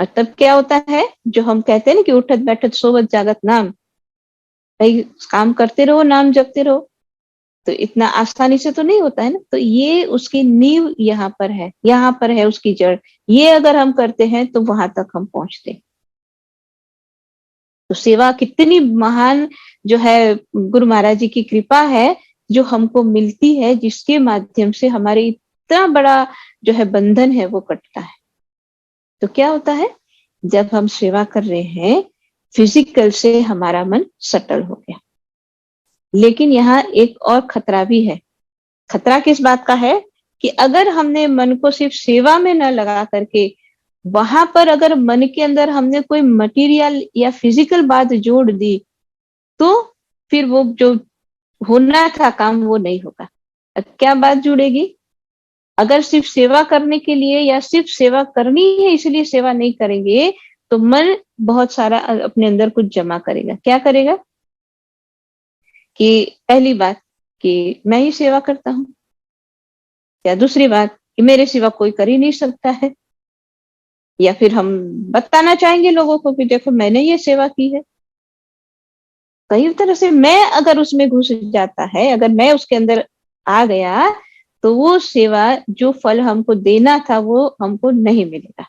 और तब क्या होता है, जो हम कहते हैं ना कि उठत बैठत सोवत जागत नाम, भाई काम करते रहो, नाम जपते रहो। तो इतना आसानी से तो नहीं होता है ना। तो ये उसकी नींव यहाँ पर है, यहाँ पर है उसकी जड़। ये अगर हम करते हैं तो वहां तक हम पहुंचते हैं। तो सेवा कितनी महान जो है, गुरु महाराज जी की कृपा है जो हमको मिलती है, जिसके माध्यम से हमारे इतना बड़ा जो है बंधन है वो कटता है। तो क्या होता है, जब हम सेवा कर रहे हैं फिजिकल से हमारा मन सटल हो गया। लेकिन यहाँ एक और खतरा भी है। खतरा किस बात का है कि अगर हमने मन को सिर्फ सेवा में न लगा करके वहां पर अगर मन के अंदर हमने कोई मटेरियल या फिजिकल बात जोड़ दी, तो फिर वो जो होना था काम वो नहीं होगा। क्या बात जुड़ेगी? अगर सिर्फ सेवा करने के लिए या सिर्फ सेवा करनी है इसलिए सेवा नहीं करेंगे, तो मन बहुत सारा अपने अंदर कुछ जमा करेगा। क्या करेगा कि पहली बात कि मैं ही सेवा करता हूं, या दूसरी बात कि मेरे सिवा कोई कर ही नहीं सकता है, या फिर हम बताना चाहेंगे लोगों को कि देखो मैंने ये सेवा की है। कई तरह से मैं अगर उसमें घुस जाता है, अगर मैं उसके अंदर आ गया, तो वो सेवा जो फल हमको देना था वो हमको नहीं मिलेगा।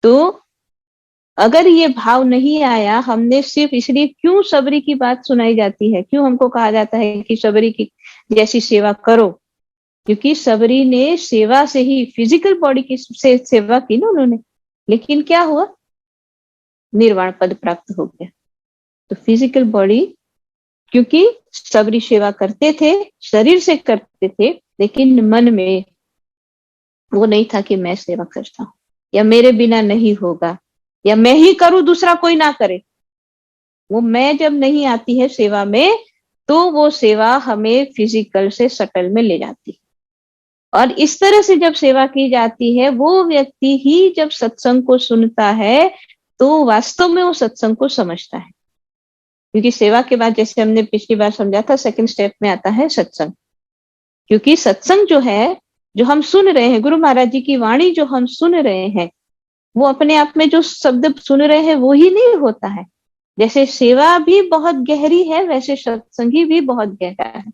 तो अगर ये भाव नहीं आया, हमने सिर्फ इसलिए क्यों सबरी की बात सुनाई जाती है, क्यों हमको कहा जाता है कि सबरी की जैसी सेवा करो, क्योंकि सबरी ने सेवा से ही फिजिकल बॉडी की से सेवा की ना उन्होंने, लेकिन क्या हुआ, निर्वाण पद प्राप्त हो गया। तो फिजिकल बॉडी, क्योंकि सबरी सेवा करते थे, शरीर से करते थे, लेकिन मन में वो नहीं था कि मैं सेवा करता हूं या मेरे बिना नहीं होगा या मैं ही करूं दूसरा कोई ना करे। वो मैं जब नहीं आती है सेवा में, तो वो सेवा हमें फिजिकल से सटल में ले जाती है। और इस तरह से जब सेवा की जाती है, वो व्यक्ति ही जब सत्संग को सुनता है तो वास्तव में वो सत्संग को समझता है। क्योंकि सेवा के बाद, जैसे हमने पिछली बार समझा था, सेकंड स्टेप में आता है सत्संग। क्योंकि सत्संग जो है, जो हम सुन रहे हैं, गुरु महाराज जी की वाणी जो हम सुन रहे हैं, वो अपने आप में जो शब्द सुन रहे हैं वो ही नहीं होता है। जैसे सेवा भी बहुत गहरी है, वैसे सत्संगी भी बहुत गहरा है।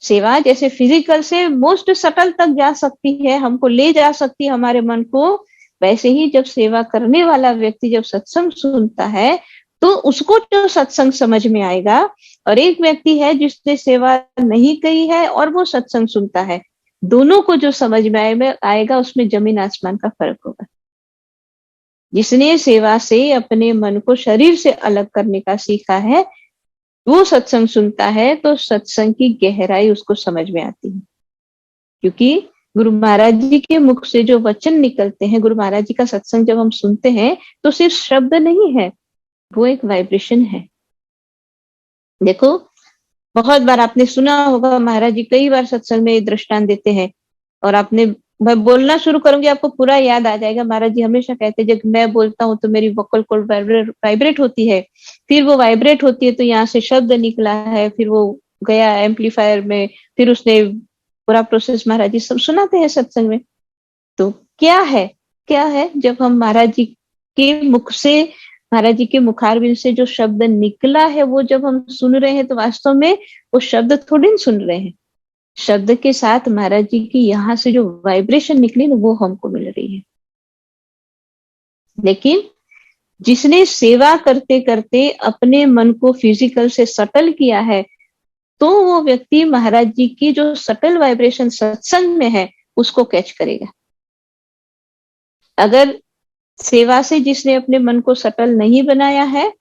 सेवा जैसे फिजिकल से मोस्ट सटल तक जा सकती है, हमको ले जा सकती है हमारे मन को, वैसे ही जब सेवा करने वाला व्यक्ति जब सत्संग सुनता है तो उसको जो सत्संग समझ में आएगा, और एक व्यक्ति है जिसने सेवा नहीं की है और वो सत्संग सुनता है, दोनों को जो समझ में आएगा उसमें जमीन आसमान का फर्क होगा। जिसने सेवा से अपने मन को शरीर से अलग करने का सीखा है, वो सत्संग सुनता है तो सत्संग की गहराई उसको समझ में आती है। क्योंकि गुरु महाराज जी के मुख से जो वचन निकलते हैं, गुरु महाराज जी का सत्संग जब हम सुनते हैं तो सिर्फ शब्द नहीं है, वो एक वाइब्रेशन है। देखो, बहुत बार आपने सुना होगा, महाराज जी कई बार सत्संग में दृष्टांत देते हैं, और आपने, मैं बोलना शुरू करूंगी आपको पूरा याद आ जाएगा। महाराज जी हमेशा कहते हैं, जब मैं बोलता हूँ तो मेरी वोकल कॉर्ड वाइब्रेट होती है, फिर वो वाइब्रेट होती है तो यहाँ से शब्द निकला है, फिर वो गया एम्पलीफायर में, फिर उसने पूरा प्रोसेस महाराज जी सब सुनाते हैं सत्संग में। तो क्या है जब हम महाराज जी के मुख से, महाराज जी के मुखारबिंद से जो शब्द निकला है वो जब हम सुन रहे हैं, तो वास्तव में वो शब्द थोड़ी सुन रहे हैं, शब्द के साथ महाराज जी की यहाँ से जो वाइब्रेशन निकली ना वो हमको मिल रही है। लेकिन जिसने सेवा करते करते अपने मन को फिजिकल से सटल किया है, तो वो व्यक्ति महाराज जी की जो सटल वाइब्रेशन सत्संग में है उसको कैच करेगा। अगर सेवा से जिसने अपने मन को सटल नहीं बनाया है,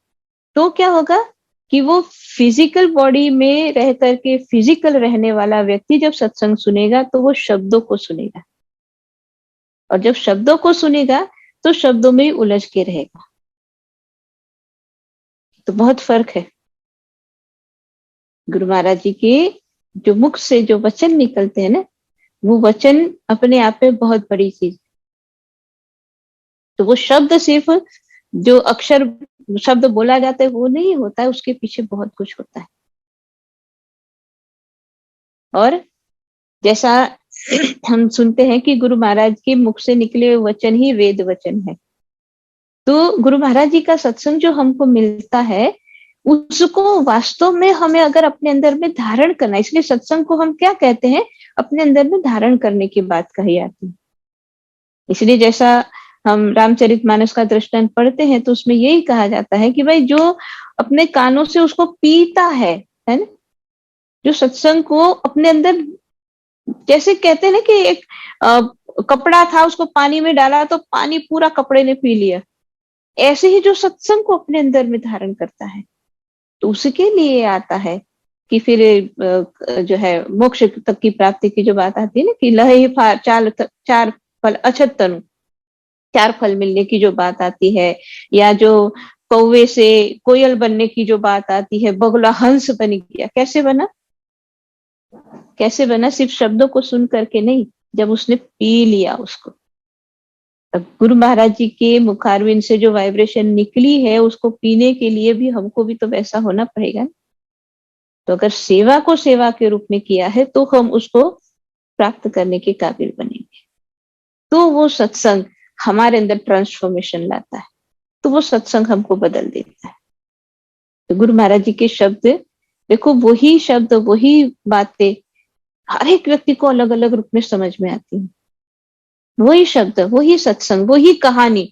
तो क्या होगा, कि वो फिजिकल बॉडी में रह करके फिजिकल रहने वाला व्यक्ति जब सत्संग सुनेगा तो वो शब्दों को सुनेगा, और जब शब्दों को सुनेगा तो शब्दों में उलझ के रहेगा। तो बहुत फर्क है। गुरु महाराज जी के जो मुख से जो वचन निकलते हैं ना, वो वचन अपने आप में बहुत बड़ी चीज। तो वो शब्द सिर्फ जो अक्षर शब्द बोला जाता है वो नहीं होता है, उसके पीछे बहुत कुछ होता है। और जैसा हम सुनते हैं कि गुरु महाराज के मुख से निकले हुए वचन ही वेद वचन है, तो गुरु महाराज जी का सत्संग जो हमको मिलता है उसको वास्तव में हमें अगर अपने अंदर में धारण करना, इसलिए सत्संग को हम क्या कहते हैं, अपने अंदर में धारण करने की बात कही जाती है। इसलिए जैसा हम रामचरितमानस का दृष्टांत पढ़ते हैं तो उसमें यही कहा जाता है कि भाई जो अपने कानों से उसको पीता है ना, जो सत्संग को अपने अंदर, जैसे कहते हैं ना कि एक कपड़ा था उसको पानी में डाला तो पानी पूरा कपड़े ने पी लिया, ऐसे ही जो सत्संग को अपने अंदर में धारण करता है तो उसके लिए आता है कि फिर जो है मोक्ष तक की प्राप्ति की जो बात आती है ना कि लहे चार फल अछत तनु, चार फल मिलने की जो बात आती है, या जो कौवे से कोयल बनने की जो बात आती है, बगुला हंस बन गया, कैसे बना, कैसे बना, सिर्फ शब्दों को सुन करके नहीं, जब उसने पी लिया उसको। तब गुरु महाराज जी के मुखारविंद से जो वाइब्रेशन निकली है उसको पीने के लिए भी हमको भी तो वैसा होना पड़ेगा। तो अगर सेवा को सेवा के रूप में किया है तो हम उसको प्राप्त करने के काबिल बनेंगे। तो वो सत्संग हमारे अंदर ट्रांसफॉर्मेशन लाता है, तो वो सत्संग हमको बदल देता है। तो गुरु महाराज जी के शब्द देखो, वही शब्द वही बातें हर एक व्यक्ति को अलग अलग रूप में समझ में आती है। वही शब्द वही सत्संग वही कहानी,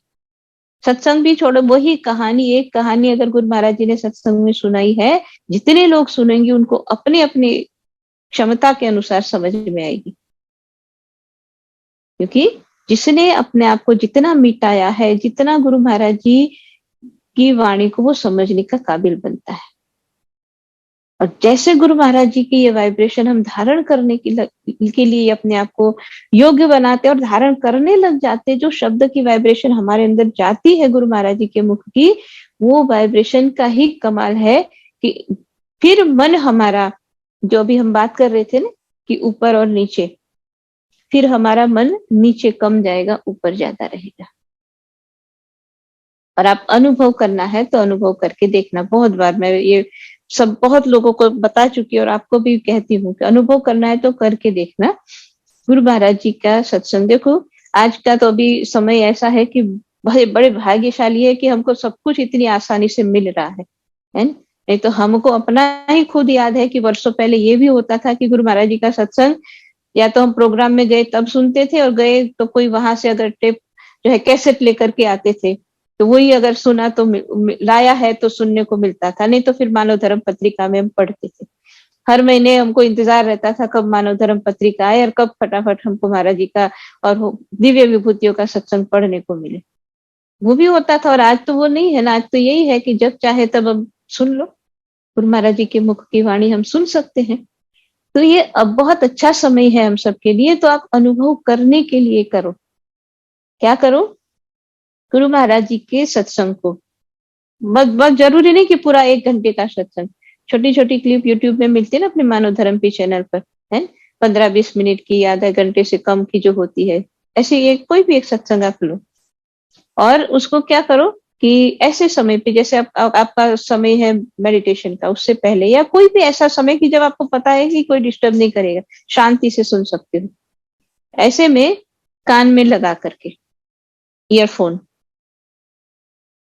सत्संग भी छोड़ो, वही कहानी, एक कहानी अगर गुरु महाराज जी ने सत्संग में सुनाई है, जितने लोग सुनेंगे उनको अपने अपने क्षमता के अनुसार समझ में आएगी। क्योंकि जिसने अपने आप को जितना मिटाया है, जितना गुरु महाराज जी की वाणी को वो समझने का काबिल बनता है। और जैसे गुरु महाराज जी की ये वाइब्रेशन हम धारण करने के लिए अपने आप को योग्य बनाते और धारण करने लग जाते, जो शब्द की वाइब्रेशन हमारे अंदर जाती है गुरु महाराज जी के मुख की, वो वाइब्रेशन का ही कमाल है कि फिर मन हमारा, जो अभी हम बात कर रहे थे ना कि ऊपर और नीचे, फिर हमारा मन नीचे कम जाएगा, ऊपर ज्यादा रहेगा। और आप अनुभव करना है तो अनुभव करके देखना। बहुत बार मैं ये सब बहुत लोगों को बता चुकी और आपको भी कहती हूँ कि अनुभव करना है तो करके देखना। गुरु महाराज जी का सत्संग देखो, आज का तो अभी समय ऐसा है कि बड़े भाग्यशाली है कि हमको सब कुछ इतनी आसानी से मिल रहा है नहीं तो हमको अपना ही खुद याद है कि वर्षों पहले ये भी होता था कि गुरु महाराज जी का सत्संग या तो हम प्रोग्राम में गए तब सुनते थे, और गए तो कोई वहां से अगर टेप जो है कैसेट लेकर के आते थे तो वही अगर सुना तो लाया है तो सुनने को मिलता था, नहीं तो फिर मानव धर्म पत्रिका में हम पढ़ते थे। हर महीने हमको इंतजार रहता था कब मानव धर्म पत्रिका आए और कब फटाफट हमको महाराज जी का और दिव्य विभूतियों का सत्संग पढ़ने को मिले। वो भी होता था। और आज तो वो नहीं है ना, आज तो यही है कि जब चाहे तब हम सुन लो, गुरु महाराज जी के मुख की वाणी हम सुन सकते हैं। तो ये अब बहुत अच्छा समय है हम सबके लिए। तो आप अनुभव करने के लिए करो, क्या करो, गुरु महाराज जी के सत्संग को। बहुत जरूरी नहीं कि पूरा 1 घंटे का सत्संग, छोटी छोटी क्लिप यूट्यूब में मिलती है ना अपने मानव धर्म पी चैनल पर, है 15-20 मिनट की, आधा घंटे से कम की जो होती है, ऐसे एक कोई भी एक सत्संग आप लो और उसको क्या करो कि ऐसे समय पे, जैसे आपका समय है मेडिटेशन का, उससे पहले या कोई भी ऐसा समय कि जब आपको पता है कि कोई डिस्टर्ब नहीं करेगा, शांति से सुन सकते हो, ऐसे में कान में लगा करके ईयरफोन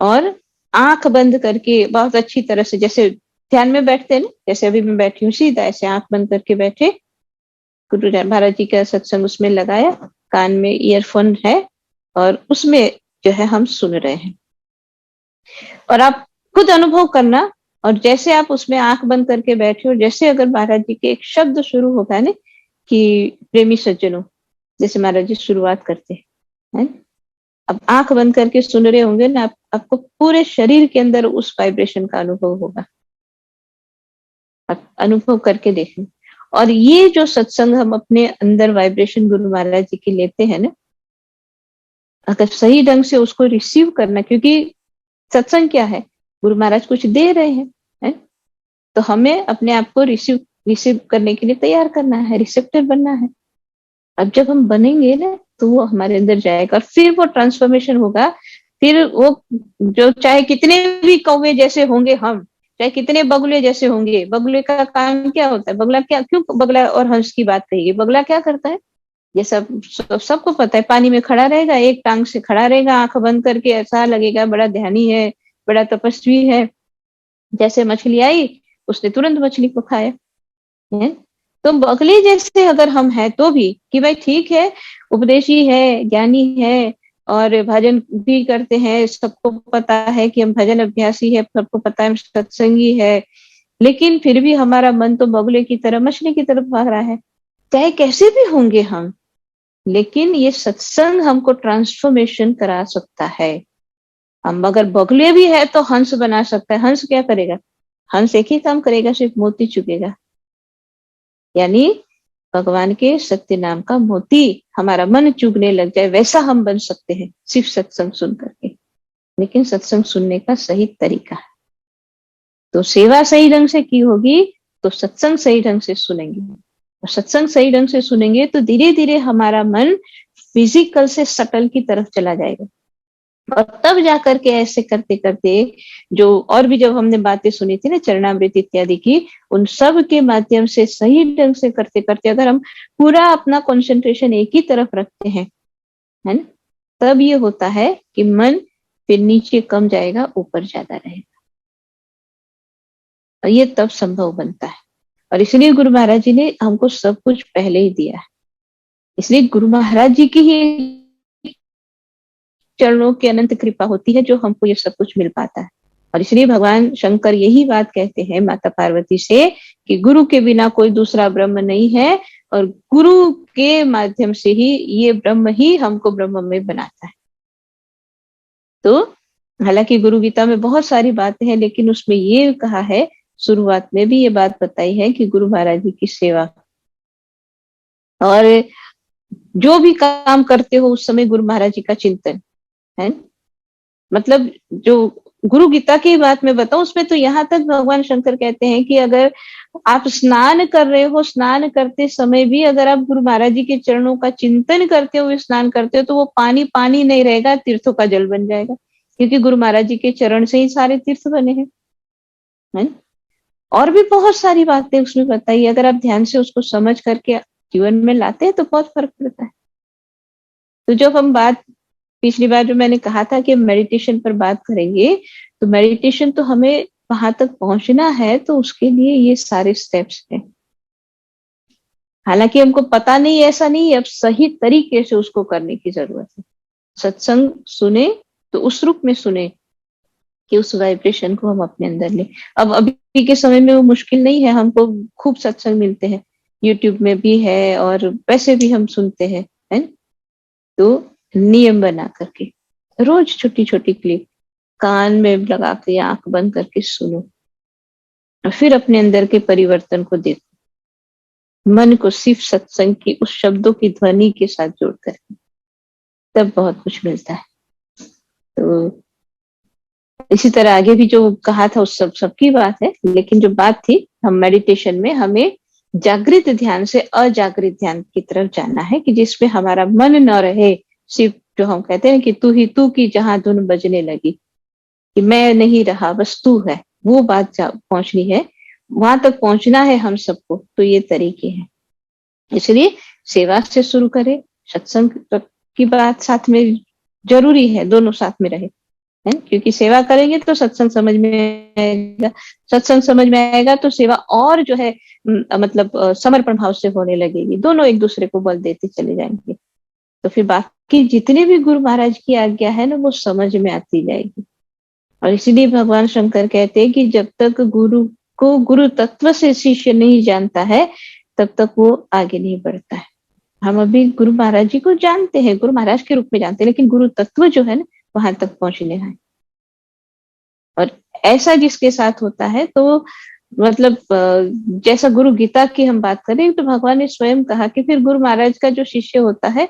और आंख बंद करके बहुत अच्छी तरह से, जैसे ध्यान में बैठते हैं ना, जैसे अभी मैं बैठी हूँ, सीधा ऐसे आंख बंद करके बैठे, गुरु महाराज जी का सत्संग उसमें लगाया, कान में ईयरफोन है और उसमें जो है हम सुन रहे हैं। और आप खुद अनुभव करना, और जैसे आप उसमें आंख बंद करके बैठे हो, जैसे अगर महाराज जी के एक शब्द शुरू होगा ना कि प्रेमी सज्जनों, जैसे महाराज जी शुरुआत करते हैं, अब आंख बंद करके सुन रहे होंगे ना, आपको पूरे शरीर के अंदर उस वाइब्रेशन का अनुभव होगा। अनुभव करके देखें। और ये जो सत्संग हम अपने अंदर वाइब्रेशन गुरु महाराज जी की लेते हैं ना, अगर सही ढंग से उसको रिसीव करना, क्योंकि सत्संग क्या है, गुरु महाराज कुछ दे रहे हैं, तो हमें अपने आप को रिसीव करने के लिए तैयार करना है, रिसेप्टर बनना है। अब जब हम बनेंगे ना तो वो हमारे अंदर जाएगा और फिर वो ट्रांसफॉर्मेशन होगा। फिर वो जो चाहे कितने भी कौवे जैसे होंगे हम, चाहे कितने बगुले जैसे होंगे, बगुले का काम क्या होता है, बगला क्या, क्यों बगला और हंस की बात कही, बगला क्या करता है, ये सबको पता है, पानी में खड़ा रहेगा, एक टांग से खड़ा रहेगा, आंख बंद करके, ऐसा लगेगा बड़ा ध्यानी है, बड़ा तपस्वी है। जैसे मछली आई उसने तुरंत मछली को खाया है। तो बगले जैसे अगर हम हैं तो भी कि भाई ठीक है, उपदेशी है, ज्ञानी है और भजन भी करते हैं, सबको पता है कि हम भजन अभ्यासी है, सबको पता है हम सत्संगी है, लेकिन फिर भी हमारा मन तो बगुले की तरह, मछली की तरफ भाग रहा है। चाहे कैसे भी होंगे हम, लेकिन ये सत्संग हमको ट्रांसफॉर्मेशन करा सकता है। हम अगर बगुले भी है तो हंस बना सकता है। हंस क्या करेगा, हंस एक ही काम करेगा, सिर्फ मोती चुगेगा, यानी भगवान के सत्य नाम का मोती हमारा मन चुगने लग जाए, वैसा हम बन सकते हैं सिर्फ सत्संग सुन करके। लेकिन सत्संग सुनने का सही तरीका है, तो सेवा सही ढंग से की होगी तो सत्संग सही ढंग से सुनेंगे, और सत्संग सही ढंग से सुनेंगे तो धीरे धीरे हमारा मन फिजिकल से सटल की तरफ चला जाएगा। और तब जाकर के ऐसे करते करते, जो और भी जब हमने बातें सुनी थी ना चरणामृत इत्यादि की, उन सब के माध्यम से सही ढंग से करते करते अगर हम पूरा अपना कंसंट्रेशन एक ही तरफ रखते हैं, है ना, तब ये होता है कि मन फिर नीचे कम जाएगा, ऊपर ज्यादा रहेगा, और ये तब संभव बनता है। और इसलिए गुरु महाराज जी ने हमको सब कुछ पहले ही दिया है, इसलिए गुरु महाराज जी की ही चरणों की अनंत कृपा होती है जो हमको ये सब कुछ मिल पाता है। और इसलिए भगवान शंकर यही बात कहते हैं माता पार्वती से कि गुरु के बिना कोई दूसरा ब्रह्म नहीं है, और गुरु के माध्यम से ही ये ब्रह्म ही हमको ब्रह्म में बनाता है। तो हालांकि गुरु गीता में बहुत सारी बातें हैं, लेकिन उसमें ये कहा है, शुरुआत में भी ये बात बताई है कि गुरु महाराज जी की सेवा, और जो भी काम करते हो उस समय गुरु महाराज जी का चिंतन है। मतलब जो गुरु गीता की बात में बताऊं, उसमें तो यहाँ तक भगवान शंकर कहते हैं कि अगर आप स्नान कर रहे हो, स्नान करते समय भी अगर आप गुरु महाराज जी के चरणों का चिंतन करते हुए स्नान करते हो तो वो पानी पानी नहीं रहेगा, तीर्थों का जल बन जाएगा, क्योंकि गुरु महाराज जी के चरण से ही सारे तीर्थ बने हैं, है। और भी बहुत सारी बातें उसमें बताई, अगर आप ध्यान से उसको समझ करके जीवन में लाते हैं तो बहुत फर्क पड़ता है। तो जब हम बात पिछली बार जो मैंने कहा था कि मेडिटेशन पर बात करेंगे, तो मेडिटेशन तो हमें वहां तक पहुंचना है, तो उसके लिए ये सारे स्टेप्स हैं। हालांकि हमको पता नहीं, ऐसा नहीं, अब सही तरीके से उसको करने की जरूरत है। सत्संग सुने तो उस रूप में सुने कि उस वाइब्रेशन को हम अपने अंदर ले। अब अभी के समय में वो मुश्किल नहीं है, हमको खूब सत्संग मिलते हैं, यूट्यूब में भी है और वैसे भी हम सुनते हैं, है। तो नियम बना करके रोज छोटी छोटी क्लिप कान में लगा के आंख बंद करके सुनो, और फिर अपने अंदर के परिवर्तन को देखो, मन को सिर्फ सत्संग की उस शब्दों की ध्वनि के साथ जोड़ कर, तब बहुत कुछ मिलता है। तो इसी तरह आगे भी जो कहा था उस सबकी बात है, लेकिन जो बात थी, हम मेडिटेशन में हमें जागृत ध्यान से अजागृत ध्यान की तरफ जाना है, कि जिसमें हमारा मन न रहे, सिर्फ जो हम कहते हैं कि तू ही तू की जहां धुन बजने लगी, कि मैं नहीं रहा बस तू है, वो बात पहुंचनी है, वहां तक पहुंचना है हम सबको। तो ये तरीके हैं, इसलिए सेवा से शुरू करें, सत्संग की बात साथ में जरूरी है, दोनों साथ में रहे, है, क्योंकि सेवा करेंगे तो सत्संग समझ में आएगा, सत्संग समझ में आएगा तो सेवा और जो है मतलब समर्पण भाव से होने लगेगी, दोनों एक दूसरे को बल देते चले जाएंगे, तो फिर बाकी जितने भी गुरु महाराज की आज्ञा है ना, वो समझ में आती जाएगी। और इसीलिए भगवान शंकर कहते हैं कि जब तक गुरु को गुरु तत्व से शिष्य नहीं जानता है, तब तक वो आगे नहीं बढ़ता है। हम अभी गुरु महाराज जी को जानते हैं, गुरु महाराज के रूप में जानते हैं, लेकिन गुरु तत्व जो है ना, वहां तक पहुंचने हैं। और ऐसा जिसके साथ होता है तो मतलब जैसा गुरु गीता की हम बात करें तो भगवान ने स्वयं कहा कि फिर गुरु महाराज का जो शिष्य होता है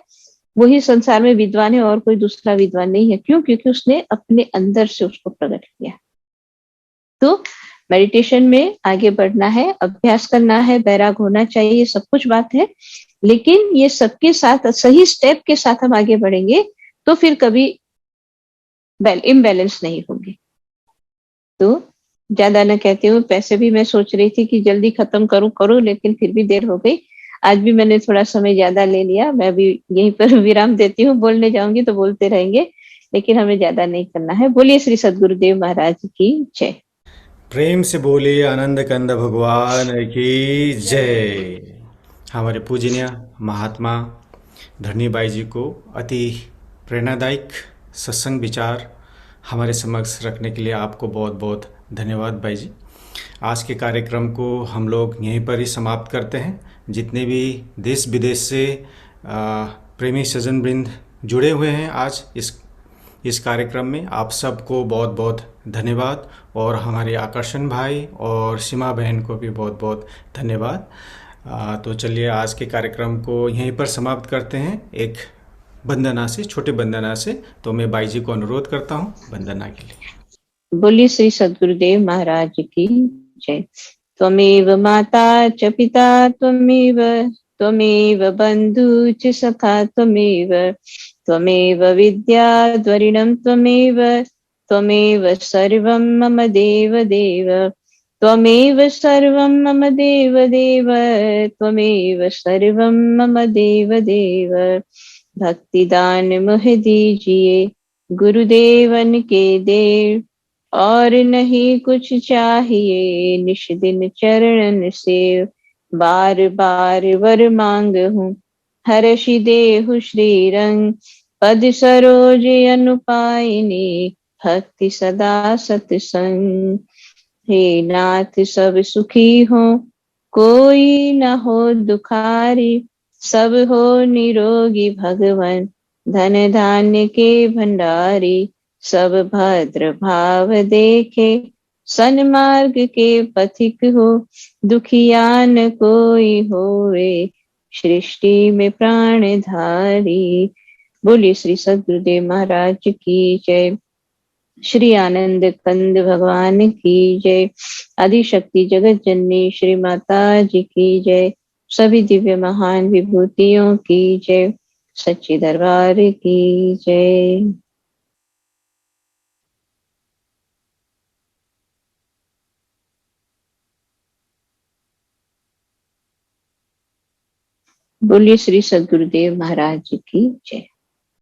वही संसार में विद्वान है और कोई दूसरा विद्वान नहीं है। क्यों? क्योंकि उसने अपने अंदर से उसको प्रकट किया। तो मेडिटेशन में आगे बढ़ना है, अभ्यास करना है, बैराग होना चाहिए, ये सब कुछ बात है। लेकिन ये सबके साथ सही स्टेप के साथ हम आगे बढ़ेंगे तो फिर कभी इम्बैलेंस नहीं होंगे। तो ज्यादा न कहते हुए, पैसे भी मैं सोच रही थी कि जल्दी खत्म करूं लेकिन फिर भी देर हो गई। आज भी मैंने थोड़ा समय ज्यादा ले लिया। मैं भी यहीं पर विराम देती हूँ। बोलने जाऊंगी तो बोलते रहेंगे, लेकिन हमें ज्यादा नहीं करना है। बोलिए श्री सद्गुरुदेव महाराज की जय। प्रेम से बोलिए आनंद कंद भगवान की जय। हमारे पूजनीय महात्मा धरणी बाई जी को अति प्रेरणादायक सत्संग विचार हमारे समक्ष रखने के लिए आपको बहुत बहुत धन्यवाद बाई जी। आज के कार्यक्रम को हम लोग यहीं पर ही समाप्त करते हैं। जितने भी देश विदेश से प्रेमी सज्जन वृंद जुड़े हुए हैं आज इस कार्यक्रम में, आप सबको बहुत बहुत धन्यवाद। और हमारे आकर्षण भाई और सीमा बहन को भी बहुत बहुत धन्यवाद। तो चलिए आज के कार्यक्रम को यहीं पर समाप्त करते हैं एक वंदना से, छोटे वंदना से। तो मैं बाई जी को अनुरोध करता हूँ वंदना के लिए। बोलिए श्री सद्गुरुदेव महाराज की जय। त्वमेव माता च पिता त्वमेव, त्वमेव बंधु च सखा त्वमेव, त्वमेव विद्याद्वरिणं त्वमेव, त्वमेव सर्वं मम देव देव, त्वमेव सर्वं मम देव देव, त्वमेव सर्वं मम देव देव। भक्तिदान मुझे दीजिए गुरुदेवन के देव, और नहीं कुछ चाहिए निश दिन चरणन से, बार बार वर मांग हूँ हर्षि देहु श्री रंग, पद सरोज अनुपायनी भक्ति सदा सत्संग। हे नाथ सब सुखी हो कोई न हो दुखारी, सब हो निरोगी भगवन धन धान्य के भंडारी, सब भद्र भाव देखे सन्मार्ग के पथिक हो, दुखियान कोई होवे सृष्टि में प्राणधारी। बोलिए श्री सद्गुरुदेव महाराज की जय। श्री आनंद कंद भगवान की जय। आदिशक्ति जगत जननी श्री माता जी की जय। सभी दिव्य महान विभूतियों की जय। सच्ची दरबार की जय। बोलिए श्री सद्गुरुदेव महाराज की जय।